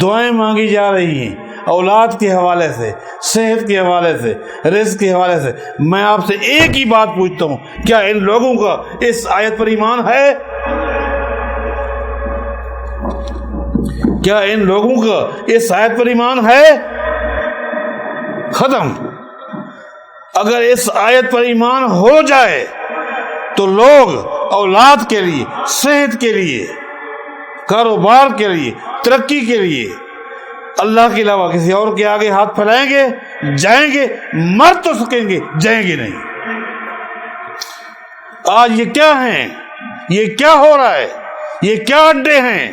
دعائیں مانگی جا رہی ہیں اولاد کے حوالے سے، صحت کے حوالے سے، رزق کے حوالے سے۔ میں آپ سے ایک ہی بات پوچھتا ہوں، کیا ان لوگوں کا اس آیت پر ایمان ہے؟ کیا ان لوگوں کا اس آیت پر ایمان ہے؟ ختم۔ اگر اس آیت پر ایمان ہو جائے تو لوگ اولاد کے لیے، صحت کے لیے، کاروبار کے لیے، ترقی کے لیے اللہ کے علاوہ کسی اور کے آگے ہاتھ پھیلائیں گے؟ جائیں گے؟ مر تو سکیں گے، جائیں گے نہیں۔ آج یہ کیا ہیں؟ یہ کیا ہو رہا ہے؟ یہ کیا اڈے ہیں؟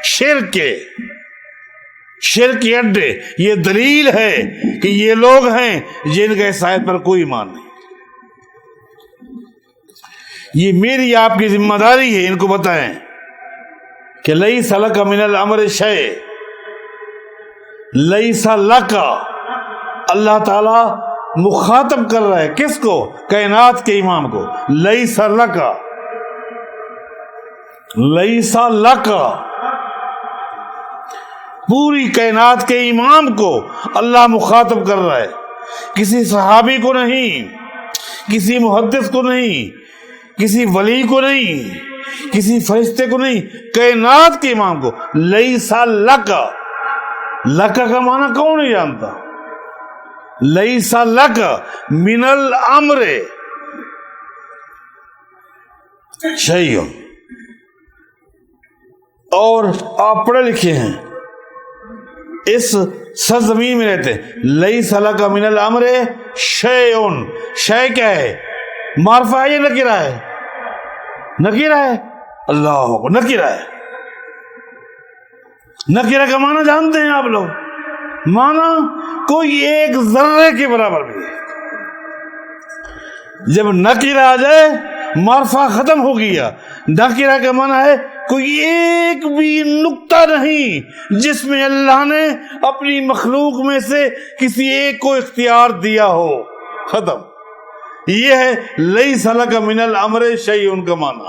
شرک کے، شرک کے اڈے۔ یہ دلیل ہے کہ یہ لوگ ہیں جن کا اس آیت پر کوئی ایمان نہیں۔ یہ میری آپ کی ذمہ داری ہے ان کو بتائیں کہ لیس لک من الامر شیء، لیس لک، اللہ تعالی مخاطب کر رہا ہے کس کو؟ کائنات کے امام کو۔ لیس لک، لیس لک، پوری کائنات کے امام کو اللہ مخاطب کر رہا ہے، کسی صحابی کو نہیں، کسی محدث کو نہیں، کسی ولی کو نہیں، کسی فرشتے کو نہیں، کائنات کے امام کو۔ لیس لک، لک کا معنی کون نہیں جانتا؟ لیس لک من الامر شیء۔ اور آپ پڑھے لکھے ہیں، اس سرزمین میں رہتے ہیں۔ لیس لک من الامر شیء، شیء کیا ہے؟ معرفہ ہے یا نکرہ ہے؟ نکرہ ہے۔ اللہ اکبر، نکرہ ہے۔ نکرہ کا معنی جانتے ہیں آپ لوگ؟ معنی کوئی ایک ذرے کے برابر بھی ہے۔ جب نکرہ آ جائے معرفہ ختم ہو گیا۔ نکرہ کا معنی ہے کوئی ایک بھی نقطہ نہیں جس میں اللہ نے اپنی مخلوق میں سے کسی ایک کو اختیار دیا ہو. ختم. یہ ہے لیس لک من الامر شیء کا معنی.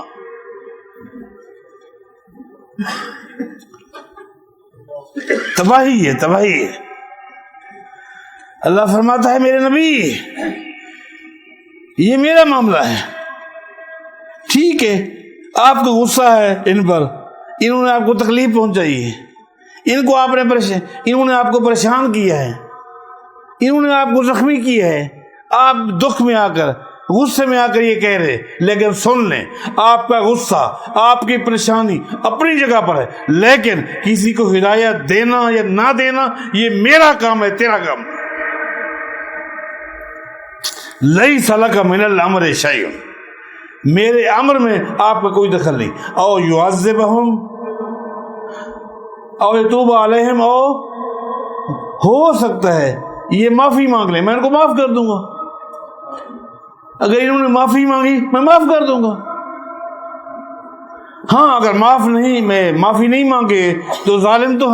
تباہی ہے، تباہی ہے. اللہ فرماتا ہے میرے نبی یہ میرا معاملہ ہے. ٹھیک ہے، آپ کو غصہ ہے ان پر، انہوں نے آپ کو تکلیف پہنچائی ہے، انہوں نے آپ کو پریشان کیا ہے، انہوں نے آپ کو زخمی کیا ہے. آپ دکھ میں آ کر، غصے میں آ کر یہ کہہ رہے، لیکن سن لیں آپ کا غصہ، آپ کی پریشانی اپنی جگہ پر ہے، لیکن کسی کو ہدایت دینا یا نہ دینا یہ میرا کام ہے، تیرا کام ہے. لیس لک من الامر شیء، میرے امر میں آپ کا کوئی دخل نہیں. او یعذبہم او یتوب علیہم، او ہو سکتا ہے یہ معافی مانگ لیں، میں ان کو معاف کر دوں گا. اگر انہوں نے معافی مانگی میں معاف کر دوں گا. ہاں اگر معافی نہیں مانگے تو ظالم تو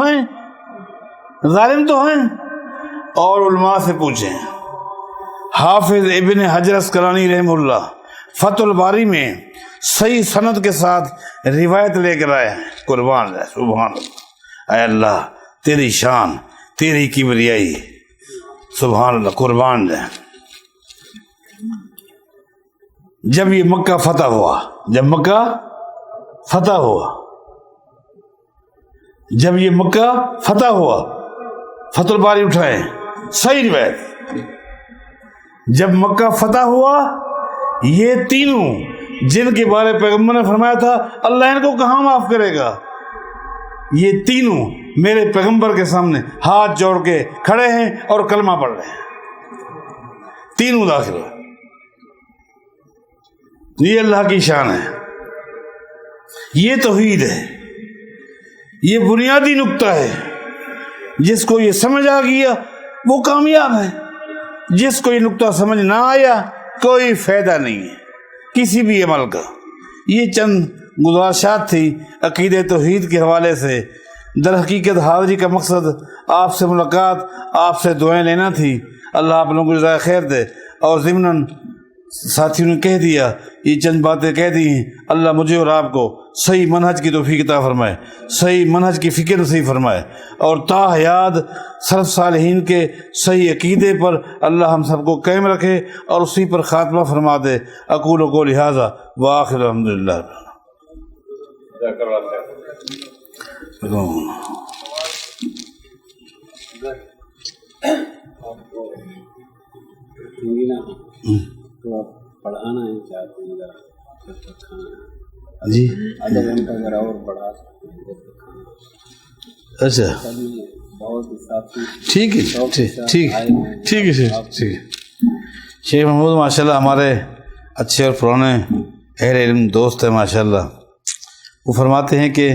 ہیں. اور علماء سے پوچھیں. حافظ ابن حجر اسقلانی رحمہ اللہ فتح الباری میں صحیح سند کے ساتھ روایت لے کر آئے ہیں. قربان ہے، سبحان اللہ. اے اللہ تیری شان، تیری کبریائی، سبحان اللہ، قربان ہے. جب یہ مکہ فتح ہوا، فتح الباری اٹھائے صحیح روایت. جب مکہ فتح ہوا یہ تینوں جن کے بارے پیغمبر نے فرمایا تھا اللہ ان کو کہاں معاف کرے گا، یہ تینوں میرے پیغمبر کے سامنے ہاتھ جوڑ کے کھڑے ہیں اور کلمہ پڑھ رہے ہیں. تینوں داخل ہوئے. یہ اللہ کی شان ہے، یہ توحید ہے، یہ بنیادی نقطہ ہے. جس کو یہ سمجھ آ گیا وہ کامیاب ہے، جس کو یہ نقطہ سمجھ نہ آیا کوئی فائدہ نہیں ہے کسی بھی عمل کا. یہ چند گزارشات تھی عقیدہ توحید کے حوالے سے. در حقیقت حاضری کا مقصد آپ سے ملاقات، آپ سے دعائیں لینا تھی. اللہ آپ لوگوں کو جزائے خیر دے. اور ضمناً ساتھیوں نے کہہ دیا، یہ چند باتیں کہہ دی ہیں. اللہ مجھے اور آپ کو صحیح منہج کی توفیق عطا فرمائے، صحیح منہج کی فکر نصیب فرمائے، اور تا حیات سلف صالحین کے صحیح عقیدے پر اللہ ہم سب کو قائم رکھے اور اسی پر خاتمہ فرما دے. اقول قولی ھذا وآخر الحمدللہ. تو آپ پڑھانا ہی چاہتے ہیں جی آدھا گھنٹہ اگر اور بڑھا سکتے ہیں. اچھا بہت ٹھیک ہے، ٹھیک ہے. شیخ محمود ماشاء اللہ ہمارے اچھے اور پرانے اہل علم دوست ہیں ماشاء اللہ. وہ فرماتے ہیں کہ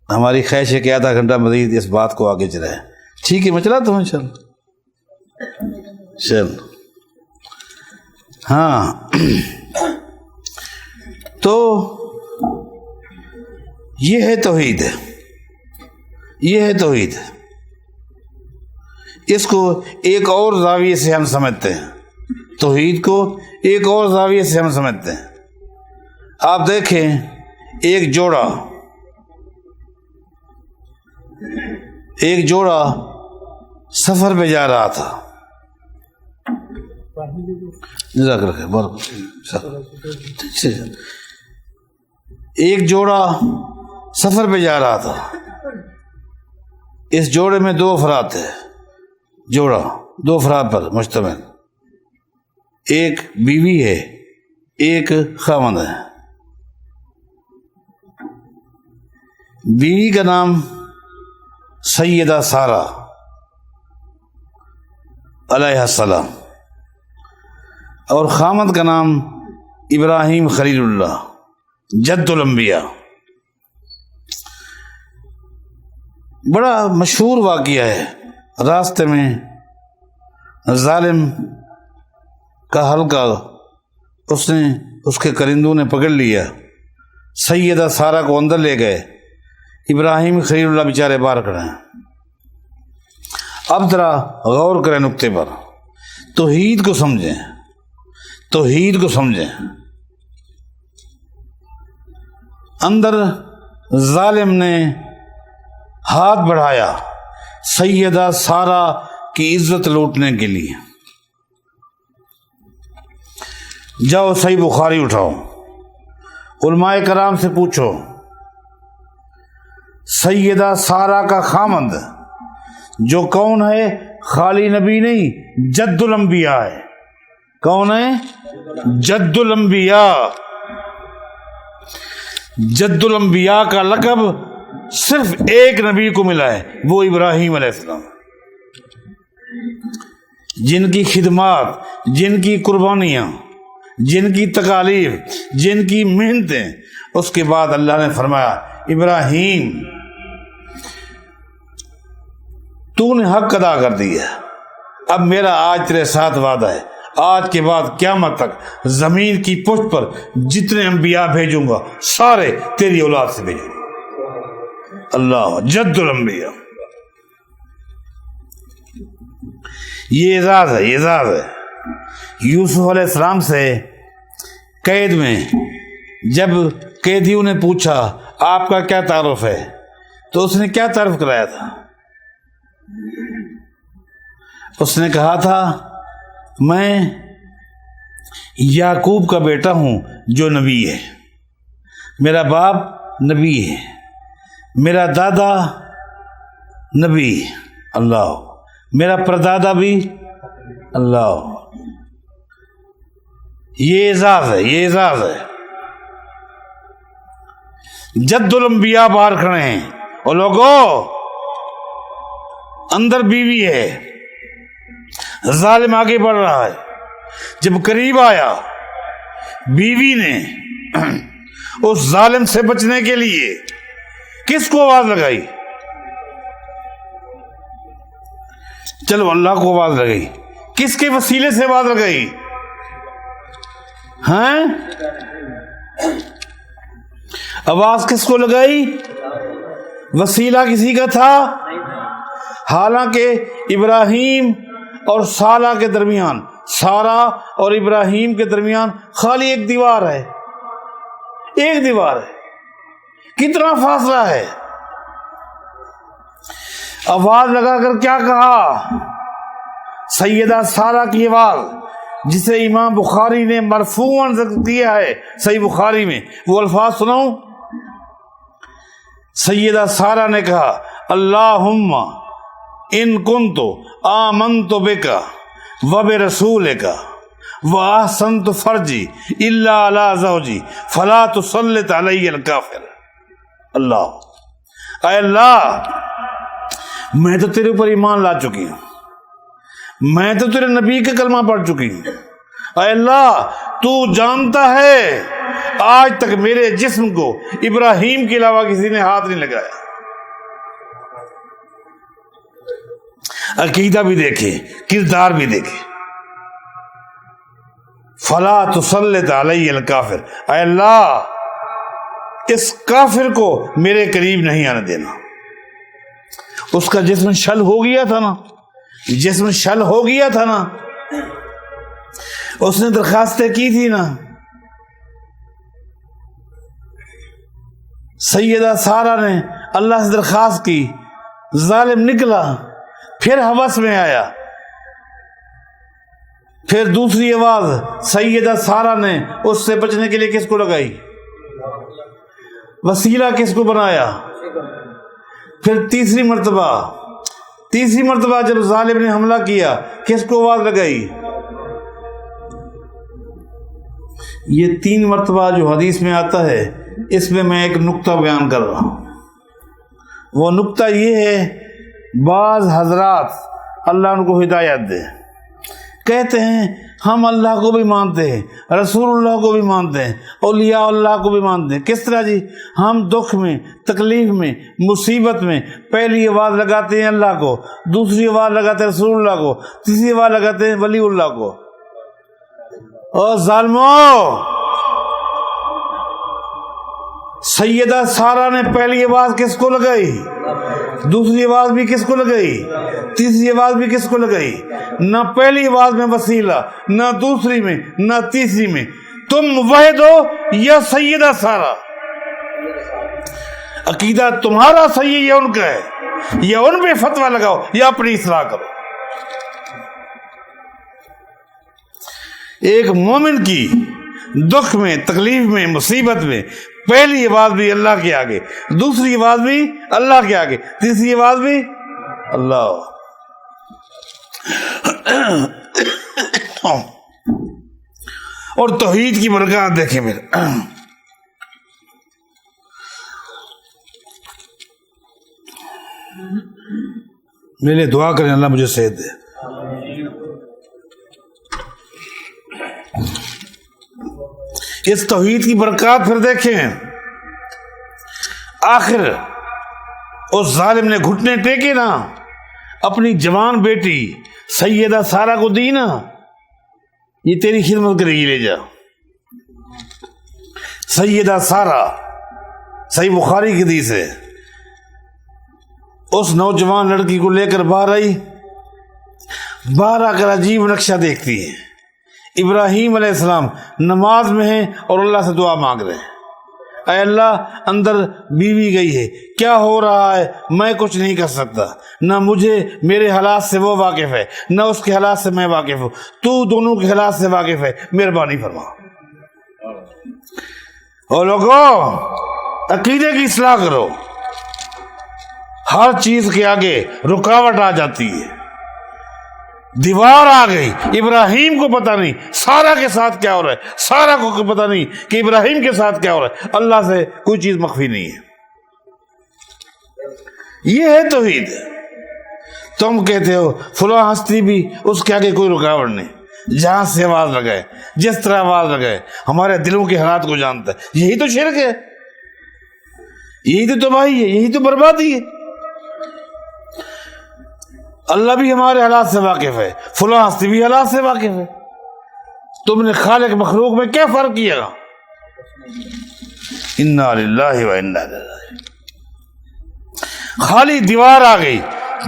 ہماری خواہش ہے کہ آدھا گھنٹہ مزید اس بات کو آگے چلائیں. ٹھیک ہے میں چلاتا ہوں انشاءاللہ. چل ہاں تو یہ ہے توحید، اس کو ایک اور زاویے سے ہم سمجھتے ہیں. توحید کو ایک اور زاویے سے ہم سمجھتے ہیں. آپ دیکھیں ایک جوڑا سفر پہ جا رہا تھا. ایک جوڑا سفر پہ جا رہا تھا. اس جوڑے میں دو افراد تھے. جوڑا دو افراد پر مشتمل، ایک بیوی ہے ایک خاوند ہے. بیوی کا نام سیدہ سارہ علیہ السلام اور خامد کا نام ابراہیم خلیل اللہ جد الانبیاء. بڑا مشہور واقعہ ہے. راستے میں ظالم کا حلقہ اس کے کرندوں نے پکڑ لیا. سیدہ سارہ کو اندر لے گئے، ابراہیم خلیل اللہ بیچارے باہر کھڑے ہیں۔ اب ذرا غور کریں نقطے پر، توحید کو سمجھیں، توحید کو سمجھیں۔ اندر ظالم نے ہاتھ بڑھایا سیدہ سارہ کی عزت لوٹنے کے لیے۔ جاؤ صحیح بخاری اٹھاؤ، علماء کرام سے پوچھو، سیدہ سارہ کا خامند جو کون ہے؟ خالی نبی نہیں، جد الانبیاء ہے۔ کون ہے؟ جد الانبیاء۔ جد الانبیاء کا لقب صرف ایک نبی کو ملا ہے، وہ ابراہیم علیہ السلام، جن کی خدمات، جن کی قربانیاں، جن کی تکالیف، جن کی محنتیں، اس کے بعد اللہ نے فرمایا ابراہیم تو نے حق ادا کر دیا، اب میرا آج تیرے ساتھ وعدہ ہے، آج کے بعد قیامت تک زمین کی پشت پر جتنے انبیاء بھیجوں گا سارے تیری اولاد سے بھیجوں گا۔ اللہ، جد الانبیاء، یہ اعزاز ہے، یہ اعزاز ہے۔ یوسف علیہ السلام سے قید میں جب قیدیوں نے پوچھا آپ کا کیا تعارف ہے، تو اس نے کیا تعارف کرایا تھا؟ اس نے کہا تھا میں یعقوب کا بیٹا ہوں جو نبی ہے، میرا باپ نبی ہے، میرا دادا نبی، اللہ، میرا پردادا بھی اللہ۔ یہ اعزاز ہے، یہ اعزاز ہے۔ جد الانبیاء باہر کھڑے ہیں، اور لوگوں اندر بیوی ہے، ظالم آگے بڑھ رہا ہے۔ جب قریب آیا بیوی نے اس ظالم سے بچنے کے لیے کس کو آواز لگائی؟ چلو اللہ کو آواز لگائی، کس کے وسیلے سے آواز لگائی؟ ہیں؟ آواز کس کو لگائی؟ وسیلہ کسی کا تھا؟ حالانکہ ابراہیم اور سارہ کے درمیان، سارہ اور ابراہیم کے درمیان خالی ایک دیوار ہے، ایک دیوار ہے، کتنا فاصلہ ہے؟ آواز لگا کر کیا کہا؟ سیدہ سارہ کی آواز، جسے امام بخاری نے مرفوعاً ذکر کیا ہے صحیح بخاری میں، وہ الفاظ سناؤں؟ سیدہ سارہ نے کہا اللہم ان کنت آمنت بک وبرسولک واحسنت فرجی الا علی زوجی فلا تسلط علی الکافر۔ اللہ، اے اللہ میں تو تیرے اوپر ایمان لا چکی ہوں، میں تو تیرے نبی کا کلمہ پڑھ چکی ہوں، اے اللہ تو جانتا ہے آج تک میرے جسم کو ابراہیم کے علاوہ کسی نے ہاتھ نہیں لگایا۔ عقیدہ بھی دیکھے، کردار بھی دیکھے۔ فلا تسلط علی الکافر، اے اللہ اس کافر کو میرے قریب نہیں آنے دینا۔ اس کا جسم شل ہو گیا تھا نا، جسم شل ہو گیا تھا نا، اس نے درخواستیں کی تھی نا۔ سیدہ سارہ نے اللہ سے درخواست کی، ظالم نکلا، پھر ہوس میں آیا، پھر دوسری آواز سیدہ سارہ نے اس سے بچنے کے لیے کس کو لگائی؟ وسیلہ کس کو بنایا؟ پھر تیسری مرتبہ جب ظالم نے حملہ کیا کس کو آواز لگائی؟ یہ 3 مرتبہ جو حدیث میں آتا ہے، اس میں میں ایک نقطہ بیان کر رہا ہوں۔ وہ نقطہ یہ ہے، بعض حضرات اللہ ان کو ہدایت دے، کہتے ہیں ہم اللہ کو بھی مانتے ہیں، رسول اللہ کو بھی مانتے ہیں، اولیاء اللہ کو بھی مانتے ہیں۔ کس طرح جی؟ ہم دکھ میں، تکلیف میں، مصیبت میں پہلی آواز لگاتے ہیں اللہ کو، دوسری آواز لگاتے ہیں رسول اللہ کو، تیسری آواز لگاتے ہیں ولی اللہ کو۔ اور ظالمو، سیدہ سارہ نے پہلی آواز کس کو لگائی؟ دوسری آواز بھی کس کو لگائی؟ تیسری آواز بھی کس کو لگائی؟ نہ پہلی آواز میں وسیلہ، نہ دوسری میں، نہ تیسری میں۔ تم واحد ہو یا سیدہ سارہ؟ عقیدہ تمہارا صحیح یا ان کا ہے؟ یا ان پہ فتویٰ لگاؤ یا اپنی اصلاح کرو۔ ایک مومن کی دکھ میں، تکلیف میں، مصیبت میں پہلی آواز بھی اللہ کے آگے، دوسری آواز بھی اللہ کے آگے، تیسری آواز بھی اللہ۔ اور توحید کی برکات دیکھیں میرے لیے دعا کریں، اللہ مجھے صحت دے۔ اس توحید کی برکات پھر دیکھیں، آخر اس ظالم نے گھٹنے ٹیکے نا، اپنی جوان بیٹی سیدہ سارہ کو دی نا، یہ تیری خدمت کرے گی، لے جا۔ سیدہ سارہ صحیح بخاری کی حدیث ہے، اس نوجوان لڑکی کو لے کر باہر آئی، باہر آ کر عجیب نقشہ دیکھتی ہے۔ ابراہیم علیہ السلام نماز میں ہیں اور اللہ سے دعا مانگ رہے ہیں، اے اللہ اندر بیوی گئی ہے، کیا ہو رہا ہے میں کچھ نہیں کر سکتا، نہ مجھے میرے حالات سے وہ واقف ہے، نہ اس کے حالات سے میں واقف ہوں، تو دونوں کے حالات سے واقف ہے، مہربانی فرما۔ اور لوگوں عقیدے کی اصلاح کرو، ہر چیز کے آگے رکاوٹ آ جاتی ہے، دیوار آ گئی۔ ابراہیم کو پتہ نہیں سارہ کے ساتھ کیا ہو رہا ہے، سارہ کو پتہ نہیں کہ ابراہیم کے ساتھ کیا ہو رہا ہے، اللہ سے کوئی چیز مخفی نہیں ہے۔ یہ ہے توحید۔ تم کہتے ہو فلاں ہستی بھی، اس کے آگے کوئی رکاوٹ نہیں، جہاں سے آواز لگائے، جس طرح آواز لگائے، ہمارے دلوں کے حالات کو جانتا ہے۔ یہی تو شرک ہے، یہی تو تباہی ہے، یہی تو بربادی ہے۔ اللہ بھی ہمارے حالات سے واقف ہے، فلاں ہستی بھی حالات سے واقف ہے۔ تم نے خالق مخلوق میں کیا فرق کیا گا؟ انا للہ و انا الیہ راجعون۔ خالی دیوار آ گئی،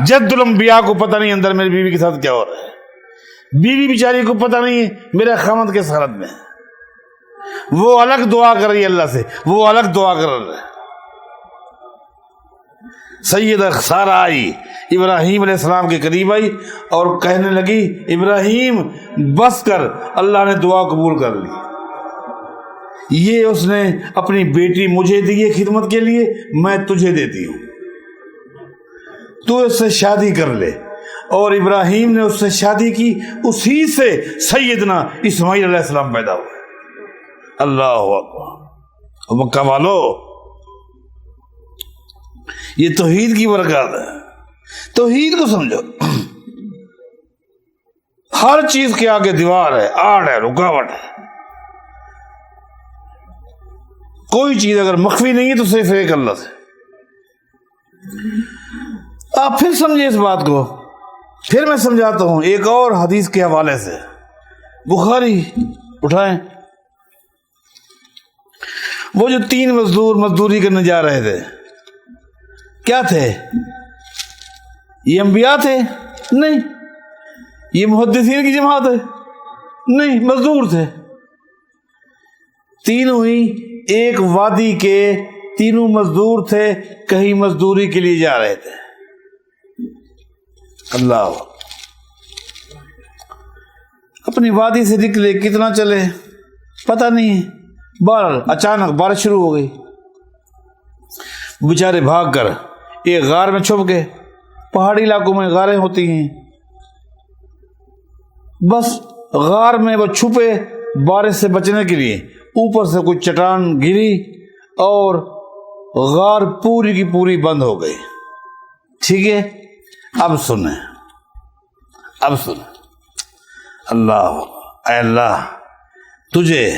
جد الانبیاء کو پتہ نہیں اندر میری بیوی کے ساتھ کیا ہو رہا ہے، بیوی بیچاری کو پتہ نہیں ہے میرا خامد کس حالت میں ہے، وہ الگ دعا کر رہی ہے اللہ سے، وہ الگ دعا کر رہا ہے۔ سیدہ سارہ آئی، ابراہیم علیہ السلام کے قریب آئی اور کہنے لگی ابراہیم بس کر، اللہ نے دعا قبول کر لی، یہ اس نے اپنی بیٹی مجھے دی ہے خدمت کے لیے، میں تجھے دیتی ہوں، تو اس سے شادی کر لے۔ اور ابراہیم نے اس سے شادی کی، اسی سے سیدنا اسماعیل علیہ السلام پیدا ہوئے۔ اللہ اکبر۔ مکہ والو، یہ توحید کی برکات ہے، توحید کو سمجھو۔ ہر چیز کے آگے دیوار ہے، آڑ ہے، رکاوٹ ہے، کوئی چیز اگر مخفی نہیں ہے تو صرف ایک اللہ سے۔ آپ پھر سمجھے اس بات کو، پھر میں سمجھاتا ہوں ایک اور حدیث کے حوالے سے، بخاری اٹھائیں۔ وہ جو 3 مزدور مزدوری کرنے جا رہے تھے، کیا تھے؟ یہ انبیاء تھے؟ نہیں۔ یہ محدثین کی جماعت ہے؟ نہیں، مزدور تھے تینوں ہی، ایک وادی کے تینوں مزدور تھے، کہیں مزدوری کے لیے جا رہے تھے۔ اللہ، اپنی وادی سے نکلے، کتنا چلے پتہ نہیں، بہرحال اچانک بارش شروع ہو گئی، بیچارے بھاگ کر ایک غار میں چھپ گئے۔ پہاڑی علاقوں میں غاریں ہوتی ہیں، بس غار میں وہ چھپے بارش سے بچنے کے لیے، اوپر سے کوئی چٹان گری اور غار پوری کی پوری بند ہو گئی۔ ٹھیک ہے، اب سنیں، اب سنیں۔ اللہ، اے اللہ تجھے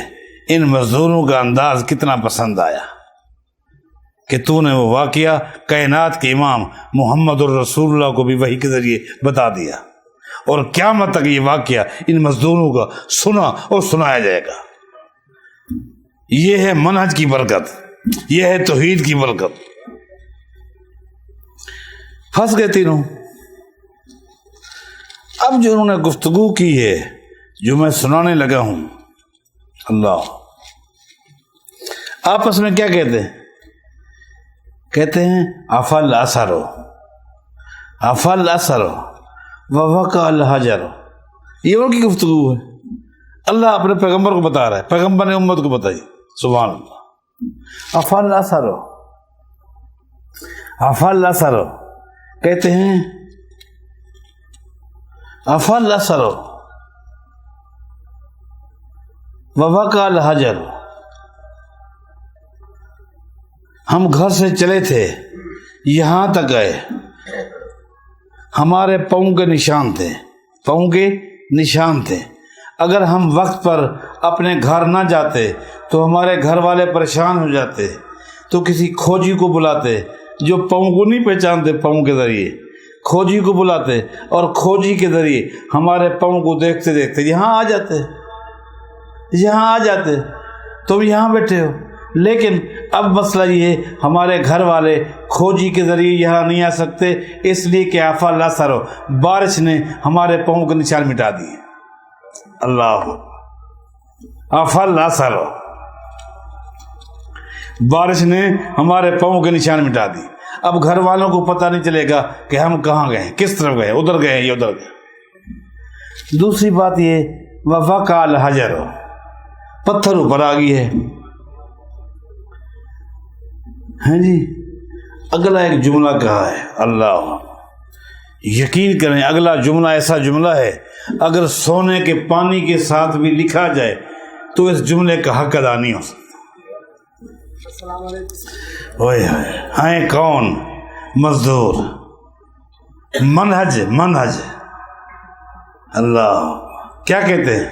ان مزدوروں کا انداز کتنا پسند آیا کہ تو نے وہ واقعہ کائنات کے امام محمد الرسول اللہ کو بھی وحی کے ذریعے بتا دیا، اور قیامت تک یہ واقعہ ان مزدوروں کا سنا اور سنایا جائے گا۔ یہ ہے منہج کی برکت۔ یہ ہے توحید کی برکت. پھنس گئے تینوں. اب جو انہوں نے گفتگو کی ہے جو میں سنانے لگا ہوں، اللہ آپس میں کیا کہتے ہیں؟ کہتے ہیں افل اثرو افل اثرو ووقع الحجر. یہ ان کی گفتگو ہے. اللہ اپنے پیغمبر کو بتا رہا ہے، پیغمبر نے امت کو بتائی. سبحان اللہ. افل اثرو افل اثرو کہتے ہیں افل اثرو ووقع الحجر. ہم گھر سے چلے تھے، یہاں تک آئے، ہمارے پاؤں کے نشان تھے، پاؤں کے نشان تھے. اگر ہم وقت پر اپنے گھر نہ جاتے تو ہمارے گھر والے پریشان ہو جاتے، تو کسی کھوجی کو بلاتے جو پاؤں کو نہیں پہچانتے، پاؤں کے ذریعے کھوجی کو بلاتے اور کھوجی کے ذریعے ہمارے پاؤں کو دیکھتے دیکھتے یہاں آ جاتے، یہاں آ جاتے. تم یہاں بیٹھے ہو، لیکن اب مسئلہ یہ ہے ہمارے گھر والے کھوجی کے ذریعے یہاں نہیں آ سکتے، اس لیے کہ آفا اللہ سرو بارش نے ہمارے پاؤں کے نشان مٹا دیے. اللہ آفا اللہ سرو بارش نے ہمارے پاؤں کے نشان مٹا دی. اب گھر والوں کو پتہ نہیں چلے گا کہ ہم کہاں گئے، کس طرف گئے، ادھر گئے یا ادھر گئے. دوسری بات یہ ووقع الحجر، پتھر اوپر آ گئی ہے. ہاں جی. اگلا ایک جملہ کہا ہے، اللہ یقین کریں اگلا جملہ ایسا جملہ ہے اگر سونے کے پانی کے ساتھ بھی لکھا جائے تو اس جملے کا حق ادا نہیں ہو سکتا. ہیں کون؟ مزدور. منہج منہج. اللہ کیا کہتے ہیں؟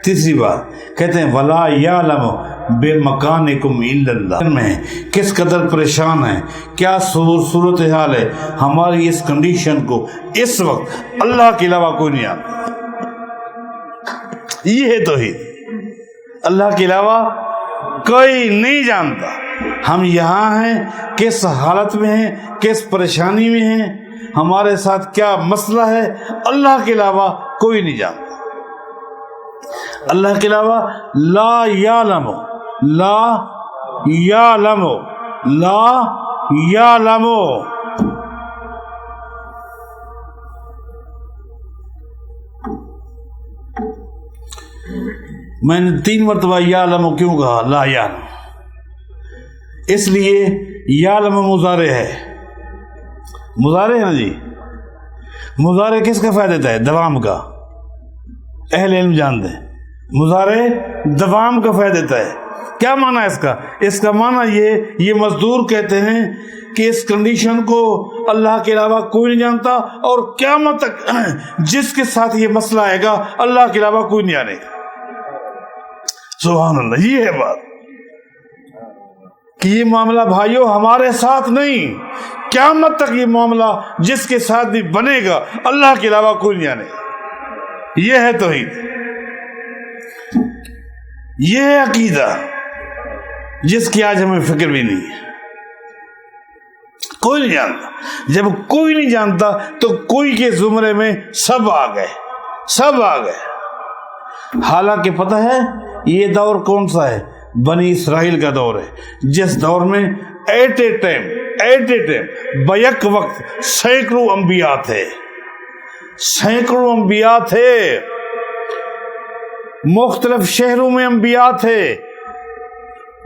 تیسری بات کہتے ہیں ولا یعلم بمکانکم الا اللہ. میں کس قدر پریشان ہے، کیا صورتحال ہے ہماری اس کنڈیشن کو اس وقت اللہ کے علاوہ کوئی نہیں جانتا. یہ ہے توحید. اللہ کے علاوہ کوئی نہیں جانتا. ہم یہاں ہیں، کس حالت میں ہیں، کس پریشانی میں ہیں، ہمارے ساتھ کیا مسئلہ ہے، اللہ کے علاوہ کوئی نہیں جانتا. اللہ کے علاوہ لا یعلم لا یعلم لا یعلم. میں نے 3 مرتبہ یعلم کیوں کہا لا یعلم؟ اس لیے یعلم مضارع ہے. مضارع ہے نا جی. مضارع کس کا فائدہ دیتا ہے؟ دوام کا. اہل علم جانتے ہیں مضارع دوام کا فائدہ دیتا ہے. کیا معنی ہے اس کا؟ اس کا معنی یہ مزدور کہتے ہیں کہ اس کنڈیشن کو اللہ کے علاوہ کوئی نہیں جانتا اور قیامت تک جس کے ساتھ یہ مسئلہ آئے گا اللہ کے علاوہ کوئی نہیں جانے گا. سبحان اللہ. یہ ہے بات کہ یہ معاملہ بھائیو ہمارے ساتھ نہیں، قیامت تک یہ معاملہ جس کے ساتھ بھی بنے گا اللہ کے علاوہ کوئی نہیں جانے گا. یہ ہے توحید. یہ ہے عقیدہ جس کی آج ہمیں فکر بھی نہیں ہے. کوئی نہیں جانتا. جب کوئی نہیں جانتا تو کوئی کے زمرے میں سب آ گئے، سب آ گئے. حالانکہ پتہ ہے یہ دور کون سا ہے؟ بنی اسرائیل کا دور ہے، جس دور میں ایٹ اے ٹائم بیک وقت سینکڑوں انبیاء تھے، سینکڑوں انبیاء تھے، مختلف شہروں میں انبیاء تھے،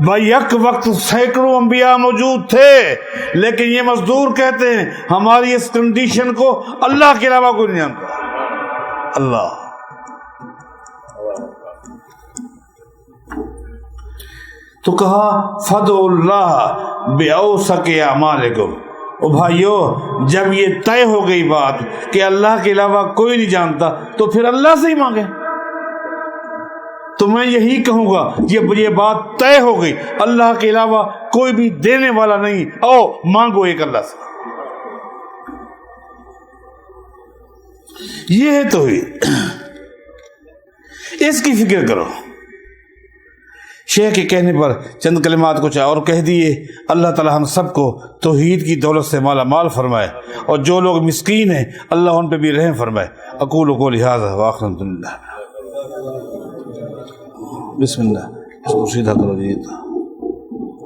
بیک وقت سینکڑوں انبیاء موجود تھے. لیکن یہ مزدور کہتے ہیں ہماری اس کنڈیشن کو اللہ کے علاوہ کوئی نہیں جانتا. اللہ تو کہا فدعوا اللہ باوثق اعمالکم. او بھائیو جب یہ طے ہو گئی بات کہ اللہ کے علاوہ کوئی نہیں جانتا تو پھر اللہ سے ہی مانگے. تو میں یہی کہوں گا یہ بات طے ہو گئی اللہ کے علاوہ کوئی بھی دینے والا نہیں، او مانگو ایک اللہ سے. یہ ہے توحید. اس کی فکر کرو شیخ کے کہنے پر چند کلمات کچھ اور کہہ دیے. اللہ تعالی ہم سب کو توحید کی دولت سے مالا مال فرمائے, اور جو لوگ مسکین ہیں اللہ ان پہ بھی رحم فرمائے. اقول قولی ھذا واخر الحمد للہ. بسم اللہ. اس کو سیدھا کرو جی.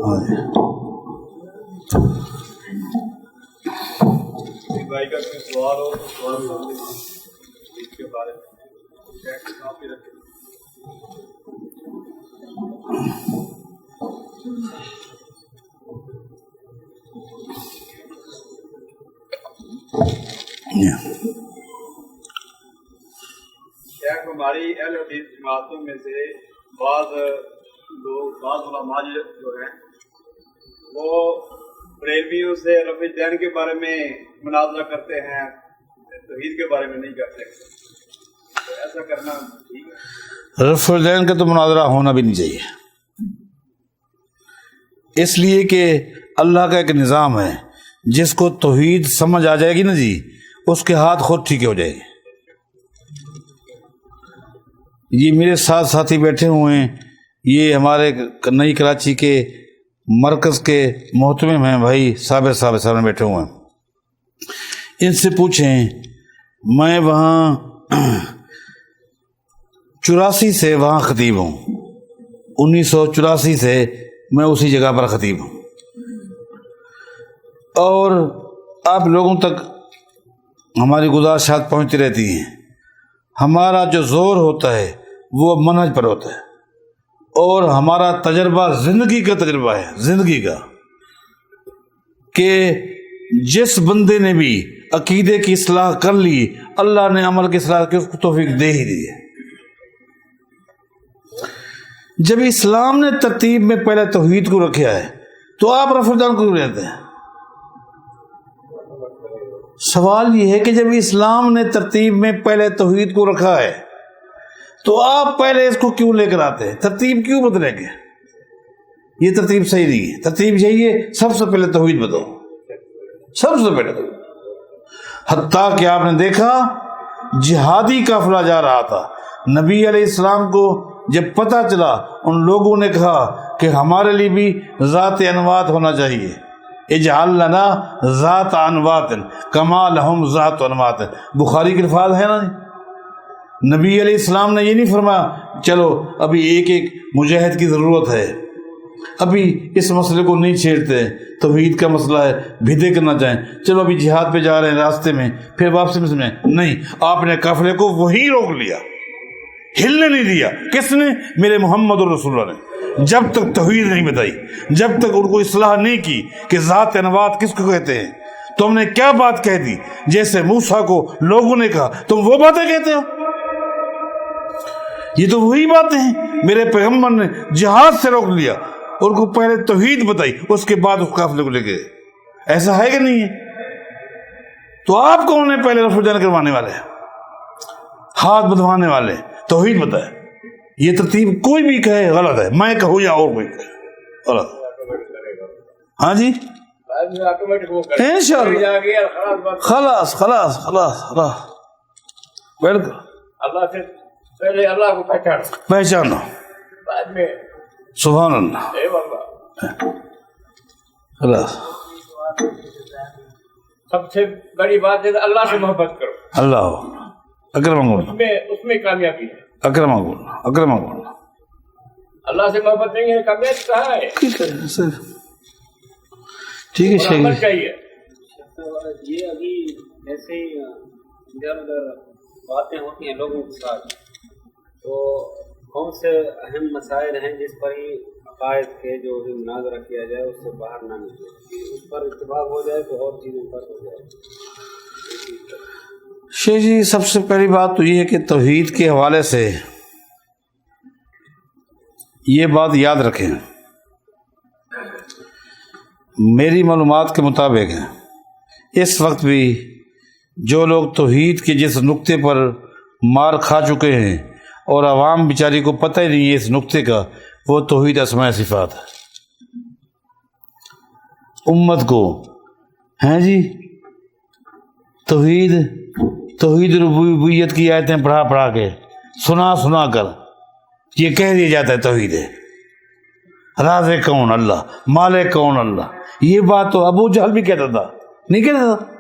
ہاں جی. بھائی کا کوئی سوال ہو تو سوال اس کے بارے میں شیخ ہماری اہل حدیث جماعتوں میں سے بعض لوگ بعض علماء جو ہیں وہ بریلویوں سے رفع الدین کے بارے میں مناظرہ کرتے ہیں, توحید کے بارے میں نہیں کرتے. تو ایسا کرنا ٹھیک ہے؟ رفع الدین کا تو مناظرہ ہونا بھی نہیں چاہیے, اس لیے کہ اللہ کا ایک نظام ہے, جس کو توحید سمجھ آ جائے گی نا جی, اس کے ہاتھ خود ٹھیک ہو جائے گے. یہ میرے ساتھ ساتھی بیٹھے ہوئے ہیں, یہ ہمارے نئی کراچی کے مرکز کے محتمم ہیں بھائی صابر صاحب سامنے بیٹھے ہوئے ہیں. ان سے پوچھیں, میں وہاں 84 سے وہاں خطیب ہوں, 1984 سے میں اسی جگہ پر خطیب ہوں, اور آپ لوگوں تک ہماری گزارشات پہنچتی رہتی ہیں. ہمارا جو زور ہوتا ہے وہ منہج پر ہوتا ہے, اور ہمارا تجربہ زندگی کا تجربہ ہے, زندگی کا, کہ جس بندے نے بھی عقیدے کی اصلاح کر لی اللہ نے عمل کی اصلاح کی اس کو توفیق دے ہی دی ہے. جب اسلام نے ترتیب میں پہلے توحید کو رکھا ہے تو آپ رفع الدین کو رہتے ہیں. سوال یہ ہے کہ جب اسلام نے ترتیب میں پہلے توحید کو رکھا ہے تو آپ پہلے اس کو کیوں لے کر آتے ہیں؟ ترتیب کیوں بدلیں گے؟ یہ ترتیب صحیح نہیں ہے. ترتیب یہی ہے سب سے پہلے توحید بتاؤ, سب سے پہلے. حتیٰ کہ آپ نے دیکھا جہادی قافلہ جا رہا تھا, نبی علیہ السلام کو جب پتہ چلا ان لوگوں نے کہا کہ ہمارے لیے بھی ذات انوات ہونا چاہیے, اجعل لنا ذات انوات کما لہم ذات انوات. بخاری کے الفاظ ہے نا. نبی علیہ السلام نے یہ نہیں فرمایا چلو ابھی ایک ایک مجاہد کی ضرورت ہے, ابھی اس مسئلے کو نہیں چھیڑتے, توحید کا مسئلہ ہے, بھیدے کرنا چاہیں, چلو ابھی جہاد پہ جا رہے ہیں راستے میں پھر واپسی میں سمجھیں. نہیں, آپ نے قافلے کو وہی روک لیا, ہلنے نہیں دیا. کس نے؟ میرے محمد الرسول اللہ نے. جب تک توحید نہیں بتائی, جب تک ان کو اصلاح نہیں کی کہ ذات انوات کس کو کہتے ہیں. تم نے کیا بات کہہ دی؟ جیسے موسیٰ کو لوگوں نے کہا تم وہ باتیں کہتے ہو. یہ تو وہی باتیں ہیں. میرے پیغمبر نے جہاد سے روک لیا, ان کو پہلے توحید بتائی, اس کے بعد اس قافلے کو لے گئے. ایسا ہے کہ نہیں ہے؟ تو آپ کون ہیں پہلے رفع الدین کروانے والے, ہاتھ بدھوانے والے؟ توحید بتائے. یہ ترتیب کوئی بھی کہے غلط ہے, میں کہوں یا اور کوئی کہے غلط. ہاں جی انشاءاللہ. خلاص خلاص خلاص خلاص بیٹھ کر اللہ سے پہلے اللہ کو پہچانو, بعد میں سبحان اللہ. اے اللہ. خلاص. سب سے بڑی بات ہے اللہ سے محبت کرو. اللہ اکرم اس میں کامیابی ہے. اکرم اکرم. اللہ سے محبت نہیں ہے, کامیابی کہاں ہے؟ ٹھیک ہے سر, ٹھیک ہے عمل چاہیے. یہ ابھی ایسے ہی ادھر ادھر باتیں ہوتی ہیں لوگوں کے ساتھ, تو کون سے اہم مسائل ہیں جس پر ہی عقائد کے جو بھی مناظرہ کیا جائے اس سے باہر نہ نکلے, اس پر اتفاق ہو جائے تو اور چیزوں پر ہو جائے. شیخ جی سب سے پہلی بات تو یہ ہے کہ توحید کے حوالے سے یہ بات یاد رکھیں, میری معلومات کے مطابق اس وقت بھی جو لوگ توحید کے جس نقطے پر مار کھا چکے ہیں اور عوام بیچاری کو پتہ ہی نہیں ہے اس نقطے کا, وہ توحید اسماء صفات ہے. امت کو ہیں جی توحید ربوبیت کی آیتیں پڑھا کے سنا کر یہ کہہ دیا جاتا ہے توحید ہے. رازق کون اللہ, مالک کون اللہ. یہ بات تو ابو جہل بھی کہتا تھا, نہیں کہتا تھا؟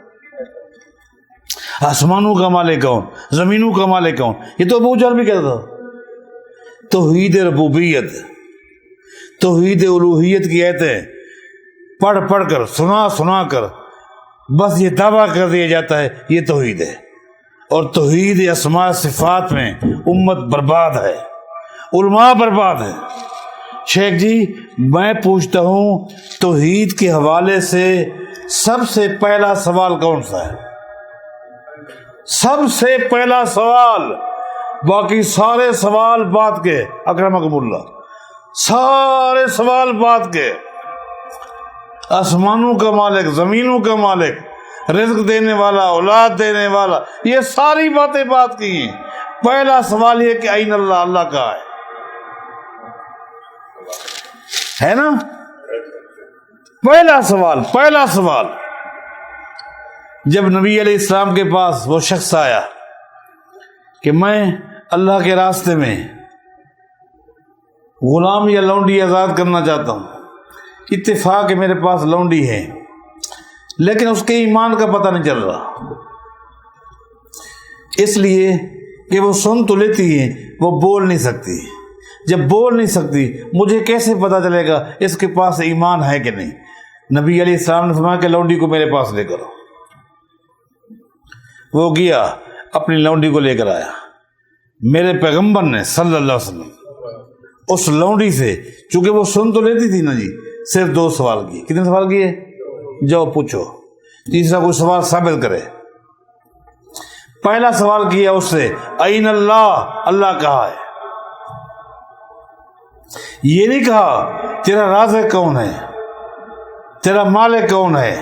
آسمانوں کا مالک کون, زمینوں کا مالک کون, یہ تو ابو جہل بھی کہتا تھا. توحید ربوبیت, توحید الوہیت کی آیتیں پڑھ پڑھ کر, سنا سنا کر بس یہ دعویٰ کر دیا جاتا ہے یہ توحید ہے. اور توحید اسماء صفات میں امت برباد ہے, علماء برباد ہے. شیخ جی میں پوچھتا ہوں توحید کے حوالے سے سب سے پہلا سوال کون سا ہے؟ سب سے پہلا سوال, باقی سارے سوال بعد کے, اکرمکم اللہ, سارے سوال بعد کے. آسمانوں کا مالک, زمینوں کا مالک, رزق دینے والا, اولاد دینے والا, یہ ساری باتیں بات کی ہیں. پہلا سوال یہ کہ این اللہ, اللہ کہاں ہے نا؟ پہلا سوال. جب نبی علیہ السلام کے پاس وہ شخص آیا کہ میں اللہ کے راستے میں غلام یا لونڈی آزاد کرنا چاہتا ہوں, اتفاق ہے میرے پاس لونڈی ہے لیکن اس کے ایمان کا پتہ نہیں چل رہا, اس لیے کہ وہ سن تو لیتی ہے, وہ بول نہیں سکتی. جب بول نہیں سکتی مجھے کیسے پتہ چلے گا اس کے پاس ایمان ہے کہ نہیں؟ نبی علیہ السلام نے فرمایا کہ لونڈی کو میرے پاس لے کرو. وہ گیا, اپنی لونڈی کو لے کر آیا. میرے پیغمبر نے صلی اللہ علیہ وسلم اس لونڈی سے, چونکہ وہ سن تو لیتی تھی نا جی, صرف 2 سوال کیے. کتنے سوال کیے؟ جاؤ پوچھو, تیسرا کوئی سوال ثابت کرے. پہلا سوال کیا اس سے این اللہ, اللہ کہاں ہے. یہ نہیں کہا تیرا رازق کون ہے, تیرا مالک کون ہے,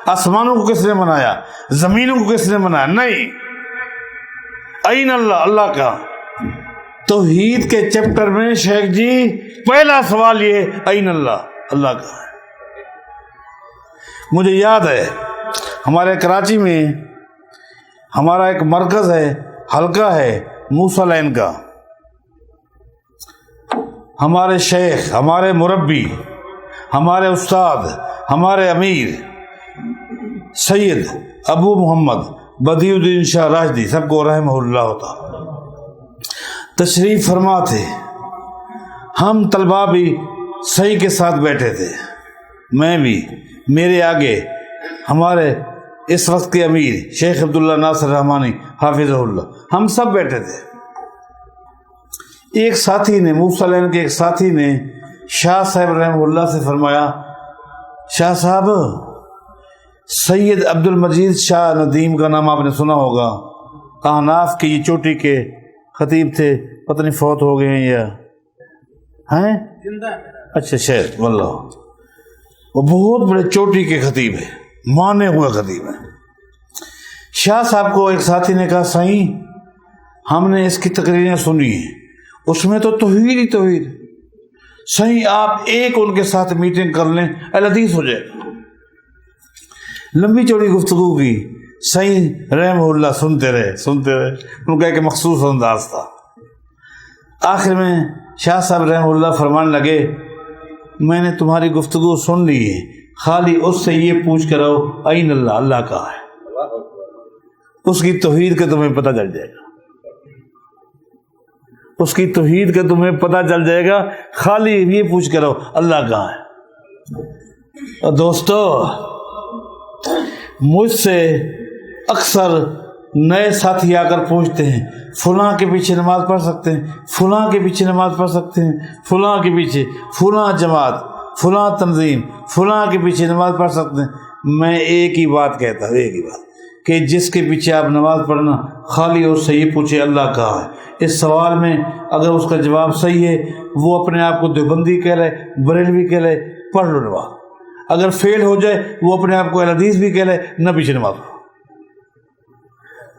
آسمانوں کو کس نے بنایا, زمینوں کو کس نے بنایا, نہیں. این اللہ, اللہ کہاں. توحید کے چیپٹر میں شیخ جی پہلا سوال یہ این اللہ, اللہ کہاں ہے. مجھے یاد ہے ہمارے کراچی میں ہمارا ایک مرکز ہے, حلقہ ہے موسیٰ لین کا. ہمارے شیخ, ہمارے مربی, ہمارے استاد, ہمارے امیر سید ابو محمد بدیع الدین شاہ راشدی سب کو رحمہ اللہ ہوتا تشریف فرما تھے. ہم طلباء بھی صحیح کے ساتھ بیٹھے تھے, میں بھی, میرے آگے ہمارے اس وقت کے امیر شیخ عبداللہ ناصر رحمانی حافظہ اللہ, ہم سب بیٹھے تھے. ایک ساتھی نے, موسیٰ لین کے ایک ساتھی نے شاہ صاحب رحمہ اللہ سے فرمایا, شاہ صاحب سید عبد المجید شاہ ندیم کا نام آپ نے سنا ہوگا, احناف کے یہ چوٹی کے خطیب تھے, پتہ نہیں فوت ہو گئے ہیں یا ہیں, اچھا شیخ واللہ, وہ بہت بڑے چوٹی کے خطیب ہے, مانے ہوئے خطیب ہیں. شاہ صاحب کو ایک ساتھی نے کہا صحیح ہم نے اس کی تقریریں سنی ہیں, اس میں تو توحید ہی توحید, صحیح آپ ایک ان کے ساتھ میٹنگ کر لیں, الحدیث ہو جائے. لمبی چوڑی گفتگو کی, صحیح رحمہ اللہ سنتے رہے, ان کا ایک مخصوص انداز تھا. آخر میں شاہ صاحب رحمہ اللہ فرمانے لگے میں نے تمہاری گفتگو سن لی ہے, خالی اس سے یہ پوچھ کر آؤ این اللہ, اللہ کہاں ہے. اس کی توحید کا تمہیں پتہ چل جائے گا, اس کی توحید کا تمہیں پتہ چل جائے گا, خالی یہ پوچھ کر آؤ اللہ کہاں ہے. اور دوستو مجھ سے اکثر نئے ساتھی آ کر پوچھتے ہیں فلاں کے پیچھے نماز پڑھ سکتے ہیں, فلاں کے پیچھے نماز پڑھ سکتے ہیں, فلاں کے پیچھے, فلاں جماعت, فلاں تنظیم, فلاں کے پیچھے نماز پڑھ سکتے ہیں. میں ایک ہی بات کہتا ہوں, ایک ہی بات کہ جس کے پیچھے آپ نماز پڑھنا خالی اس سے یہ پوچھے اللہ کہاں ہے. اس سوال میں اگر اس کا جواب صحیح ہے وہ اپنے آپ کو دیوبندی کہہ لے, بریلوی کہہ لے, پڑھ لو نماز. اگر فیل ہو جائے وہ اپنے آپ کو حدیث بھی کہہ لے, نہ پیچھے نماز پڑھو.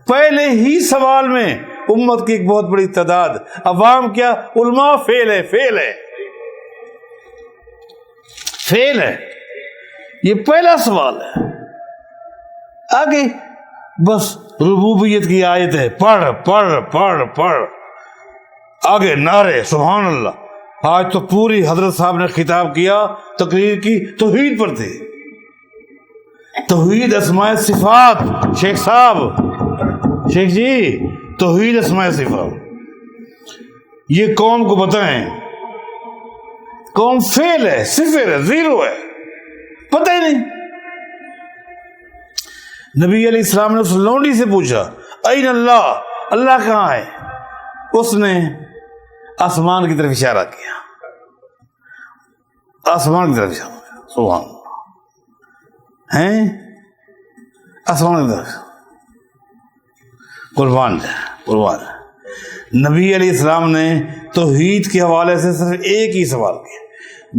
پہلے ہی سوال میں امت کی ایک بہت بڑی تعداد, عوام کیا, علماء فیل ہے, فیل ہے. یہ پہلا سوال ہے. آگے بس ربوبیت کی آیت ہے, پڑھ پڑھ پڑھ پڑھ, آگے نعرے سبحان اللہ, آج تو پوری حضرت صاحب نے خطاب کیا، تقریر کی، توحید پر تھے، توحید اسماء صفات۔ شیخ صاحب، شیخ جی، توحید اسماء صفات یہ قوم کو بتائیں۔ قوم فیل ہے، صفر ہے، زیرو ہے، پتہ ہی نہیں۔ نبی علیہ السلام نے اس لونڈی سے پوچھا این اللہ، اللہ کہاں ہے؟ اس نے آسمان کی طرف اشارہ کیا، آسمان کی طرف اشارہ کیا، سبحان اللہ، ہیں آسمان کی طرف۔ قربان نبی علیہ السلام نے توحید کے حوالے سے صرف ایک ہی سوال کیا،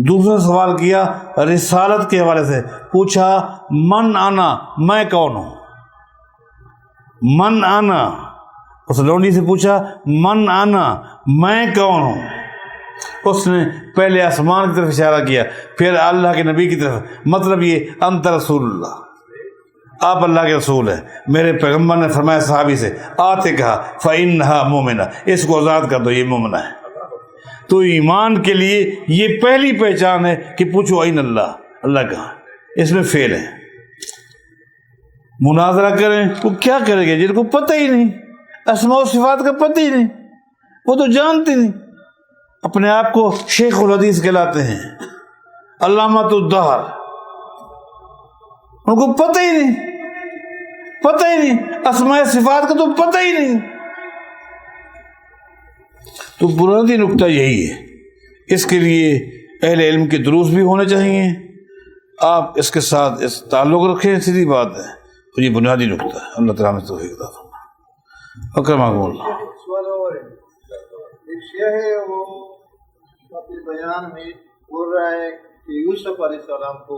دوسرا سوال کیا رسالت کے حوالے سے، پوچھا من آنا، میں کون ہوں؟ من آنا، اس لونڈی سے پوچھا من آنا، میں کون ہوں؟ اس نے پہلے آسمان کی طرف اشارہ کیا، پھر اللہ کے نبی کی طرف، مطلب یہ انت رسول اللہ، آپ اللہ کے رسول ہیں۔ میرے پیغمبر نے فرمایا صحابی سے، آتے کہا فَإِنَّهَا مُؤْمِنَةٌ، اس کو آزاد کر دو، یہ مومنہ ہے۔ تو ایمان کے لیے یہ پہلی پہچان ہے کہ پوچھو این اللہ، اللہ کہاں؟ اس میں فیل ہے۔ مناظرہ کریں، وہ کیا کرے گے جن کو پتہ ہی نہیں، اسماء و صفات کا پتہ ہی نہیں، وہ تو جانتے نہیں، اپنے آپ کو شیخ الحدیث کہلاتے ہیں، علامۃ الدہر، ان کو پتہ ہی نہیں، پتہ ہی نہیں، اسماء صفات کا تو پتہ ہی نہیں۔ تو بنیادی نکتہ یہی ہے، اس کے لیے اہل علم کے دروس بھی ہونے چاہیے، آپ اس کے ساتھ اس تعلق رکھیں، سیدھی بات ہے، اور یہ بنیادی نکتہ ہے۔ اللہ تعالیٰ میں توفیق عطا فرمائے۔ اکرمکم اللہ۔ سوال اور ہے، ایک شیعہ ہے وہ اپنے بیان میں بول رہا ہے کہ یوسف علیہ السلام کو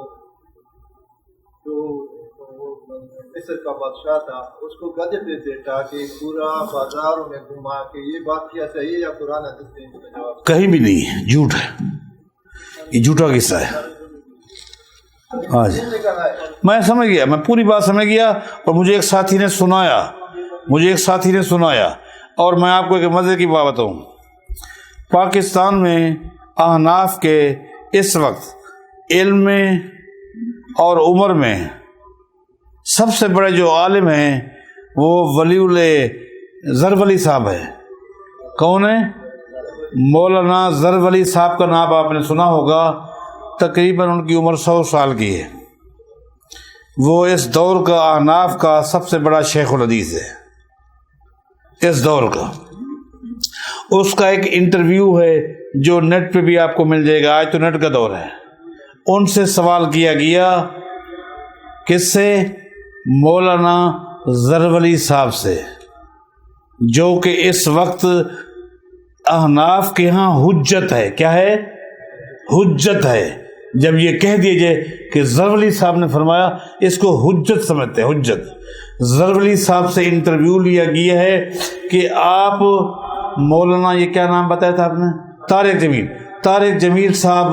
جو مصر کا بادشاہ تھا اس کو گدے پہ بیٹھا کہ پورا بازاروں میں گھما کہ یہ بات کیا صحیح یا قرآن حدیث میں اس کا جواب؟ کہیں بھی نہیں ہے، جھوٹ ہے، یہ جھوٹا قصہ ہے۔ ہاں جی، میں سمجھ گیا، میں پوری بات سمجھ گیا، اور مجھے ایک ساتھی نے سنایا، اور میں آپ کو ایک مزے کی بات بتاؤں، پاکستان میں احناف کے اس وقت علم میں اور عمر میں سب سے بڑے جو عالم ہیں وہ ولی زرولی صاحب ہے۔ کون ہے؟ مولانا زرولی صاحب کا نام آپ نے سنا ہوگا، تقریباً ان کی عمر 100 سال کی ہے، وہ اس دور کا احناف کا سب سے بڑا شیخ الحدیث ہے اس دور کا۔ اس کا ایک انٹرویو ہے جو نیٹ پہ بھی آپ کو مل جائے گا، آج تو نیٹ کا دور ہے۔ ان سے سوال کیا گیا، کس سے؟ مولانا زرولی صاحب سے، جو کہ اس وقت احناف کے ہاں حجت ہے۔ کیا ہے؟ حجت ہے۔ جب یہ کہہ دیے جائے کہ زرولی صاحب نے فرمایا، اس کو حجت سمجھتے ہیں، حجت۔ زرولی صاحب سے انٹرویو لیا گیا ہے کہ آپ مولانا، یہ کیا نام بتایا تھا آپ نے؟ طارق جمیل صاحب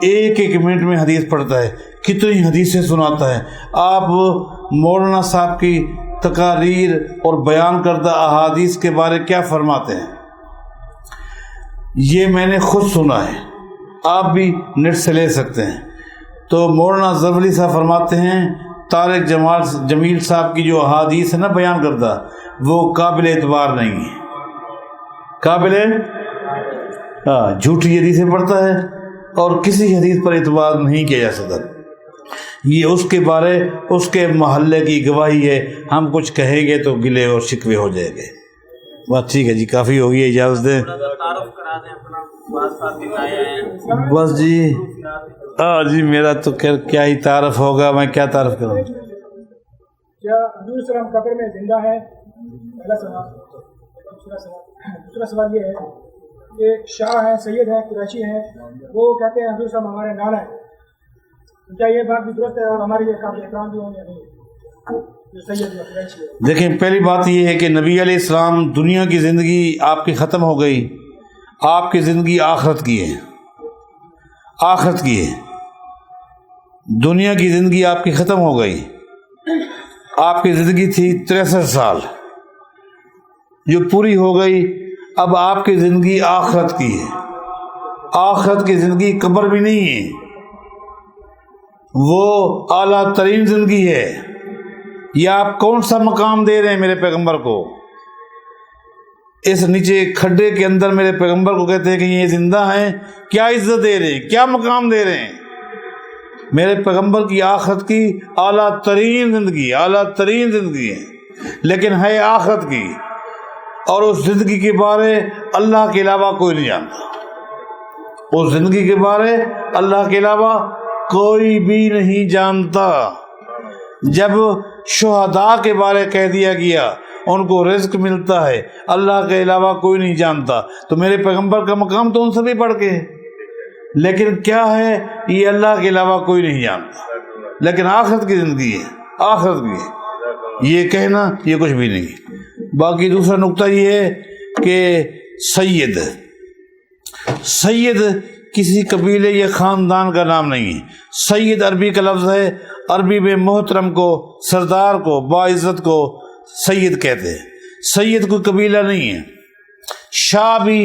ایک منٹ میں حدیث پڑھتا ہے، کتنی حدیثیں سناتا ہے، آپ مولانا صاحب کی تقاریر اور بیان کردہ احادیث کے بارے کیا فرماتے ہیں؟ یہ میں نے خود سنا ہے، آپ بھی نیٹ سے لے سکتے ہیں۔ تو مولانا زرولی صاحب فرماتے ہیں طارق جمیل صاحب کی جو احادیث ہے نا بیان کردہ، وہ قابل اعتبار نہیں ہے، جھوٹی حدیثیں پڑھتا ہے اور کسی حدیث پر اعتبار نہیں کیا جا سکتا۔ یہ اس کے بارے، اس کے محلے کی گواہی ہے، ہم کچھ کہیں گے تو گلے اور شکوے ہو جائیں گے۔ بات ٹھیک ہے جی، کافی ہوگی، اجازت دیں۔ بس جی، ہاں جی، میرا تو کیا ہی تعارف ہوگا، میں کیا تعارف کروں۔ کیا حضور صلی اللہ علیہ وسلم قبر میں زندہ ہے؟ پہلا سوال۔ دوسرا سوال یہ ہے کہ شاہ ہیں، سید ہیں، قریشی ہیں، وہ کہتے ہیں حضور صلی اللہ علیہ وسلم ہمارے نانا ہیں، کیا یہ بات بھی درست ہے اور ہمارے لیے قابل احترام بھی ہیں یا نہیں؟ دیکھیں، پہلی بات یہ ہے کہ نبی علیہ السلام، دنیا کی زندگی آپ کی ختم ہو گئی، آپ کی زندگی آخرت کی ہے، آخرت کی ہے۔ دنیا کی زندگی آپ کی ختم ہو گئی، آپ کی زندگی تھی 63 سال جو پوری ہو گئی، اب آپ کی زندگی آخرت کی ہے۔ آخرت کی زندگی قبر بھی نہیں ہے، وہ اعلیٰ ترین زندگی ہے۔ یہ آپ کون سا مقام دے رہے ہیں میرے پیغمبر کو؟ اس نیچے کھڈے کے اندر میرے پیغمبر کو کہتے ہیں کہ یہ زندہ ہیں، کیا عزت دے رہے ہیں، کیا مقام دے رہے ہیں؟ میرے پیغمبر کی آخرت کی اعلیٰ ترین زندگی، اعلیٰ ترین زندگی ہے، لیکن ہے آخرت کی، اور اس زندگی کے بارے اللہ کے علاوہ کوئی نہیں جانتا۔ اس زندگی کے بارے اللہ کے علاوہ کوئی بھی نہیں جانتا۔ جب شہداء کے بارے کہہ دیا گیا ان کو رزق ملتا ہے، اللہ کے علاوہ کوئی نہیں جانتا، تو میرے پیغمبر کا مقام تو ان سے بھی بڑھ کے ہے، لیکن کیا ہے؟ یہ اللہ کے علاوہ کوئی نہیں جانتا، لیکن آخرت کی زندگی ہے، آخرت کی ہے، یہ کہنا یہ کچھ بھی نہیں۔ باقی دوسرا نقطہ یہ ہے کہ سید کسی قبیلے یا خاندان کا نام نہیں ہے۔ سید عربی کا لفظ ہے، عربی میں محترم کو، سردار کو، باعزت کو سید کہتے ہیں۔ سید کوئی قبیلہ نہیں ہے، شاہ بھی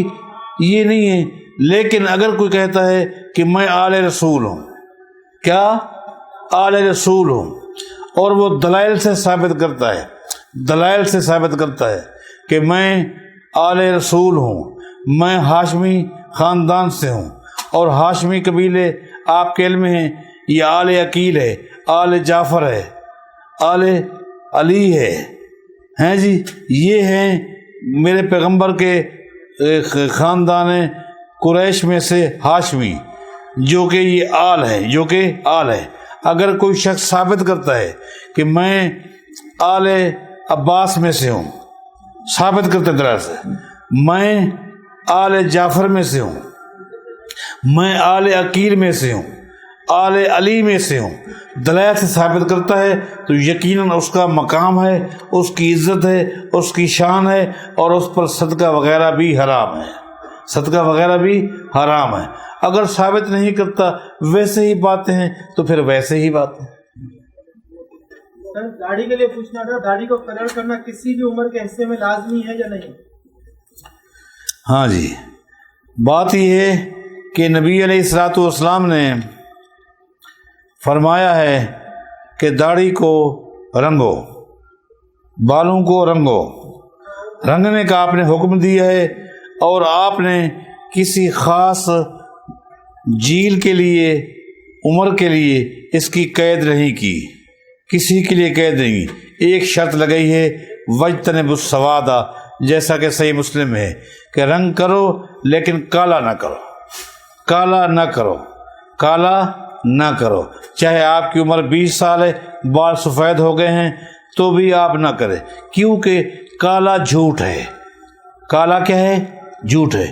یہ نہیں ہے، لیکن اگر کوئی کہتا ہے کہ میں آل رسول ہوں، کیا آل رسول ہوں، اور وہ دلائل سے ثابت کرتا ہے، دلائل سے ثابت کرتا ہے کہ میں آل رسول ہوں، میں ہاشمی خاندان سے ہوں، اور ہاشمی قبیلے آپ کے علم میں ہیں، یہ آل عقیل ہے، آل جعفر ہے، آل علی ہے، ہیں جی، یہ ہیں میرے پیغمبر کے خاندان قریش میں سے ہاشمی، جو کہ یہ آل ہے، جو کہ آل ہے۔ اگر کوئی شخص ثابت کرتا ہے کہ میں آل عباس میں سے ہوں، ثابت کرتے طرح سے، میں آل جعفر میں سے ہوں، میں آل عقیل میں سے ہوں، آل علی میں سے ہوں، دلائل سے ثابت کرتا ہے، تو یقیناً اس کا مقام ہے، اس کی عزت ہے، اس کی شان ہے، اور اس پر صدقہ وغیرہ بھی حرام ہے، صدقہ وغیرہ بھی حرام ہے۔ اگر ثابت نہیں کرتا، ویسے ہی باتیں ہیں تو پھر ویسے ہی باتیں۔ داڑھی کے لیے پوچھنا تھا، داڑھی کو کلر کرنا کسی بھی عمر کے حصے میں لازمی ہے یا نہیں؟ ہاں جی، بات یہ ہے کہ نبی علیہ الصلوۃ والسلام نے فرمایا ہے کہ داڑھی کو رنگو، بالوں کو رنگو، رنگنے کا آپ نے حکم دیا ہے، اور آپ نے کسی خاص جیل کے لیے، عمر کے لیے اس کی قید نہیں کی، کسی کے لیے قید نہیں۔ ایک شرط لگائی ہے، وجتنب السواد، جیسا کہ صحیح مسلم ہے کہ رنگ کرو لیکن کالا نہ کرو، کالا نہ کرو، کالا نہ کرو، چاہے آپ کی عمر 20 سال ہے، بال سفید ہو گئے ہیں تو بھی آپ نہ کریں، کیونکہ کالا جھوٹ ہے۔ کالا کیا ہے؟ جھوٹ ہے۔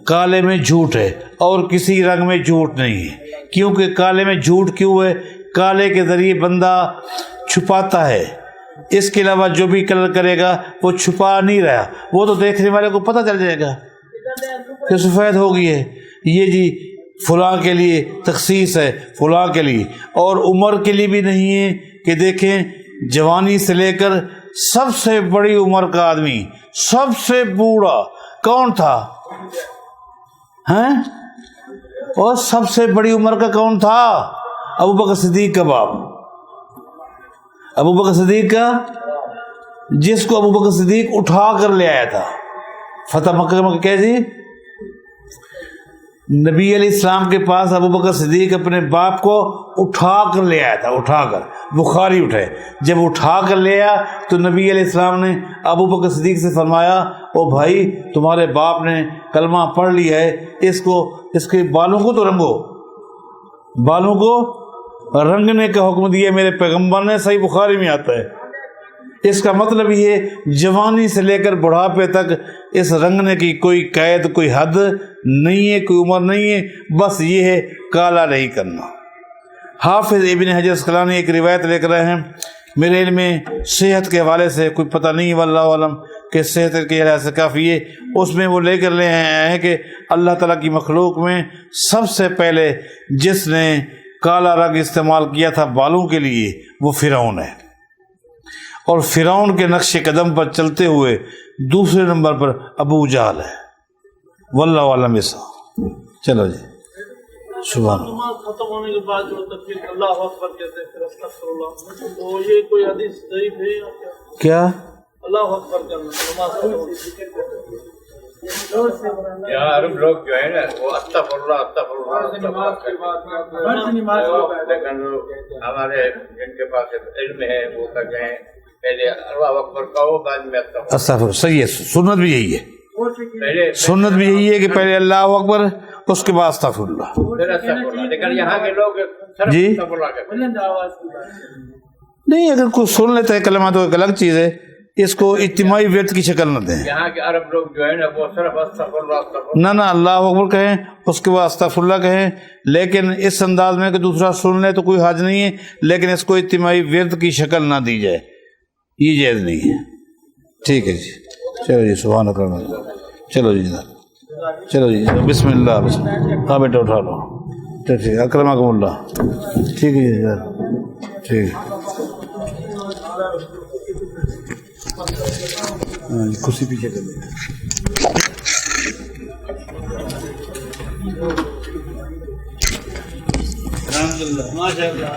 کالے میں جھوٹ ہے، اور کسی رنگ میں جھوٹ نہیں ہے۔ کیونکہ کالے میں جھوٹ کیوں ہے؟ کالے کے ذریعے بندہ چھپاتا ہے، اس کے علاوہ جو بھی کلر کرے گا وہ چھپا نہیں رہا، وہ تو دیکھنے والے کو پتہ چل جائے گا کہ سفید ہو گئی ہے، یہ جی فلاں کے لیے تخصیص ہے، فلاں کے لیے، اور عمر کے لیے بھی نہیں ہے کہ دیکھیں جوانی سے لے کر سب سے بڑی عمر کا آدمی، سب سے بوڑھا کون تھا؟ ہیں؟ اور سب سے بڑی عمر کا کون تھا؟ ابو بکر صدیق کا باپ، ابو بکر صدیق کا، جس کو ابو بکر صدیق اٹھا کر لے آیا تھا فتح مکہ میں۔ کیسے؟ نبی علیہ السلام کے پاس ابو بکر صدیق اپنے باپ کو اٹھا کر لے آیا تھا، اٹھا کر، بخاری اٹھے، جب اٹھا کر لے آیا تو نبی علیہ السلام نے ابو بکر صدیق سے فرمایا، او بھائی تمہارے باپ نے کلمہ پڑھ لیا ہے، اس کے بالوں کو تو رنگو، بالوں کو رنگنے کا حکم دیا میرے پیغمبر نے، صحیح بخاری میں آتا ہے۔ اس کا مطلب یہ جوانی سے لے کر بڑھاپے تک اس رنگنے کی کوئی قید، کوئی حد نہیں ہے، کوئی عمر نہیں ہے، بس یہ ہے کالا نہیں کرنا۔ حافظ ابن حجر اسقلانی ایک روایت لے کر رہے ہیں، میرے علم میں صحت کے حوالے سے کوئی پتہ نہیں، واللہ عالم کہ صحت کے حوالے سے کافی ہے، اس میں وہ لے کر لے آئے ہیں کہ اللہ تعالیٰ کی مخلوق میں سب سے پہلے جس نے کالا رنگ استعمال کیا تھا بالوں کے لیے وہ فرعون ہے، اور فرعون کے نقش قدم پر چلتے ہوئے دوسرے نمبر پر ابو جہل ہے، واللہ عالم۔ چلو جی سبحان اللہ. نماز ختم ہونے کے بعد جو تکبیر اللہ اکبر کہتے ہیں پھر استغفراللہ، تو یہ کوئی حدیث ضعیف ہے یا کیا اللہ اکبر کرنا نماز ختم ہونے یہاں عرب لوگ جو ہے نا وہ استغفراللہ استغفراللہ لیکن ہمارے جن کے پاس علم ہے وہ کہتے ہیں پہلے اللہ اکبر کہو بعد میں استغفر. استغفر صحیح ہے. سنت بھی یہی ہے. پہلے سنت بھی یہی ہے کہ پہلے اللہ اکبر اس کے بعد استغفر اللہ. پھر استغفراللہ. لیکن یہاں کے لوگ صرف جی استغفراللہ کہتے ہیں. نہیں، اگر کوئی سن لیتا ہے کلمہ تو ایک الگ چیز ہے، اس کو اجتماعی ورد کی شکل نہ دیں. یہاں کے عرب لوگ جو ہے نا وہ صرف استغفراللہ استغفراللہ. نہ اللہ اکبر کہیں اس کے بعد استغفر اللہ کہیں، لیکن اس انداز میں کہ دوسرا سن لے تو کوئی حرج نہیں ہے، لیکن اس کو اجتماعی ورد کی شکل نہ دی جائے، یہ جائز نہیں ہے. ٹھیک ہے جی. چلو جی سبحان اللہ. چلو جی جناب. چلو جی بسم اللہ بسم اللہ. ہاں بیٹا اٹھا لو. ٹھیک اکرمکم اللہ. ٹھیک ہے جی ٹھیک ہے. کرسی پیچھے کر دیں. ماشاء اللہ.